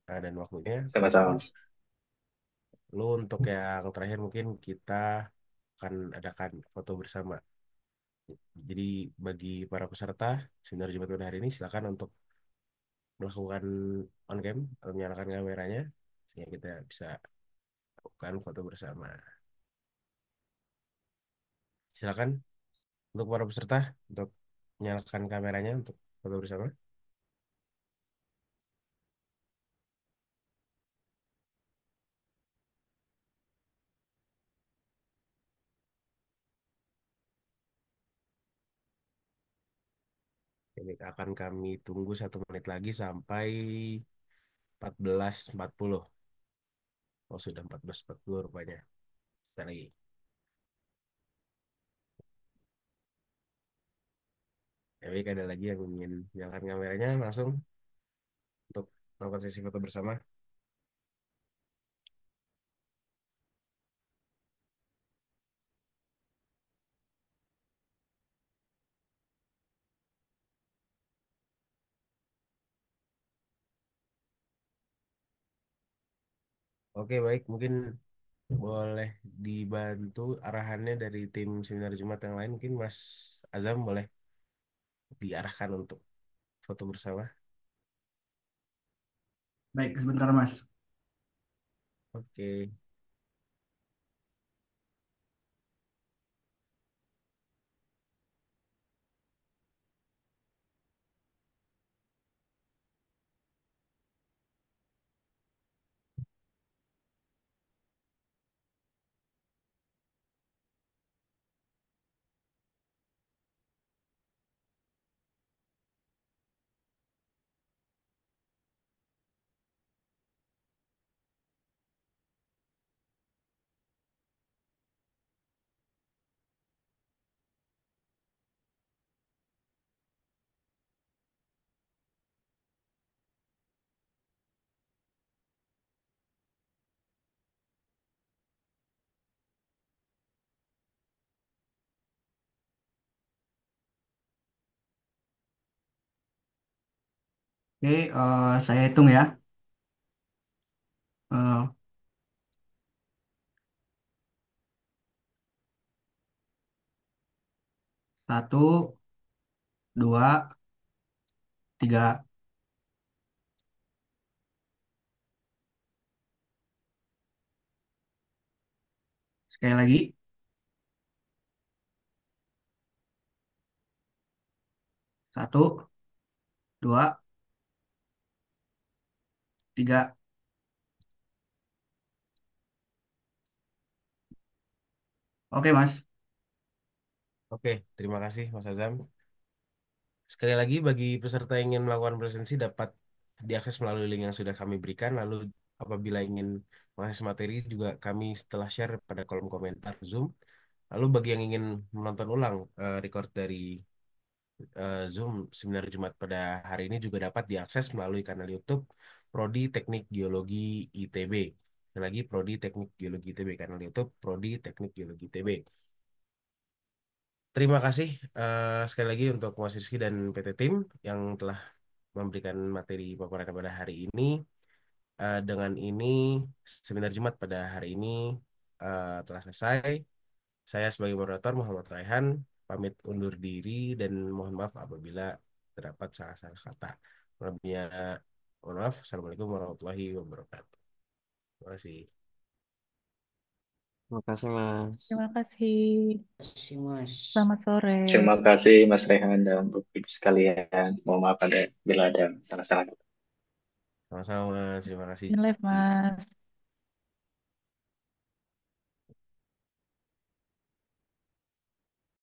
Speaker 1: dan waktunya.
Speaker 2: Sama-sama.
Speaker 1: Lalu untuk yang terakhir mungkin kita akan adakan foto bersama. Jadi bagi para peserta seminar Jumat pada hari ini silakan untuk melakukan on cam atau menyalakan kameranya sehingga kita bisa lakukan foto bersama. Silakan untuk para peserta untuk menyalakan kameranya untuk foto bersama. Ini akan kami tunggu 1 menit lagi sampai 14.40. Oh sudah 14.40 rupanya. Kita lagi. Ya, baik, ada lagi yang ingin menyalakan kameranya langsung untuk melakukan sesi foto bersama. Oke, baik. Mungkin boleh dibantu arahannya dari tim seminar Jumat yang lain. Mungkin Mas Azam boleh diarahkan untuk foto bersama.
Speaker 6: Baik, sebentar Mas.
Speaker 1: Oke.
Speaker 6: Oke, saya hitung ya. Eh, 1, 2, 3. Sekali lagi. 1, 2, 3. Oke, Mas.
Speaker 1: Oke, terima kasih Mas Azam. Sekali lagi bagi peserta yang ingin melakukan presentasi dapat diakses melalui link yang sudah kami berikan. Lalu apabila ingin mengakses materi juga kami setelah share pada kolom komentar Zoom. Lalu bagi yang ingin menonton ulang record dari Zoom seminar Jumat pada hari ini juga dapat diakses melalui kanal YouTube Prodi Teknik Geologi ITB. Dan lagi Prodi Teknik Geologi ITB, kanal YouTube Prodi Teknik Geologi ITB. Terima kasih sekali lagi untuk Mas Rizky dan PT Tim yang telah memberikan materi paparan pada hari ini. Dengan ini seminar Jumat pada hari ini telah selesai. Saya sebagai moderator Muhammad Raihan pamit undur diri dan mohon maaf apabila terdapat salah-salah kata. Lebihnya Mohon maaf. Assalamualaikum warahmatullahi wabarakatuh. Terima kasih.
Speaker 7: Terima kasih, Mas.
Speaker 8: Terima kasih.
Speaker 9: Kasih, Mas.
Speaker 8: Selamat sore.
Speaker 2: Terima kasih Mas Rehan dan Ibu sekalian. Mohon maaf bila ada salah-salah.
Speaker 1: Sama-sama, Mas. Terima kasih.
Speaker 8: In live, Mas.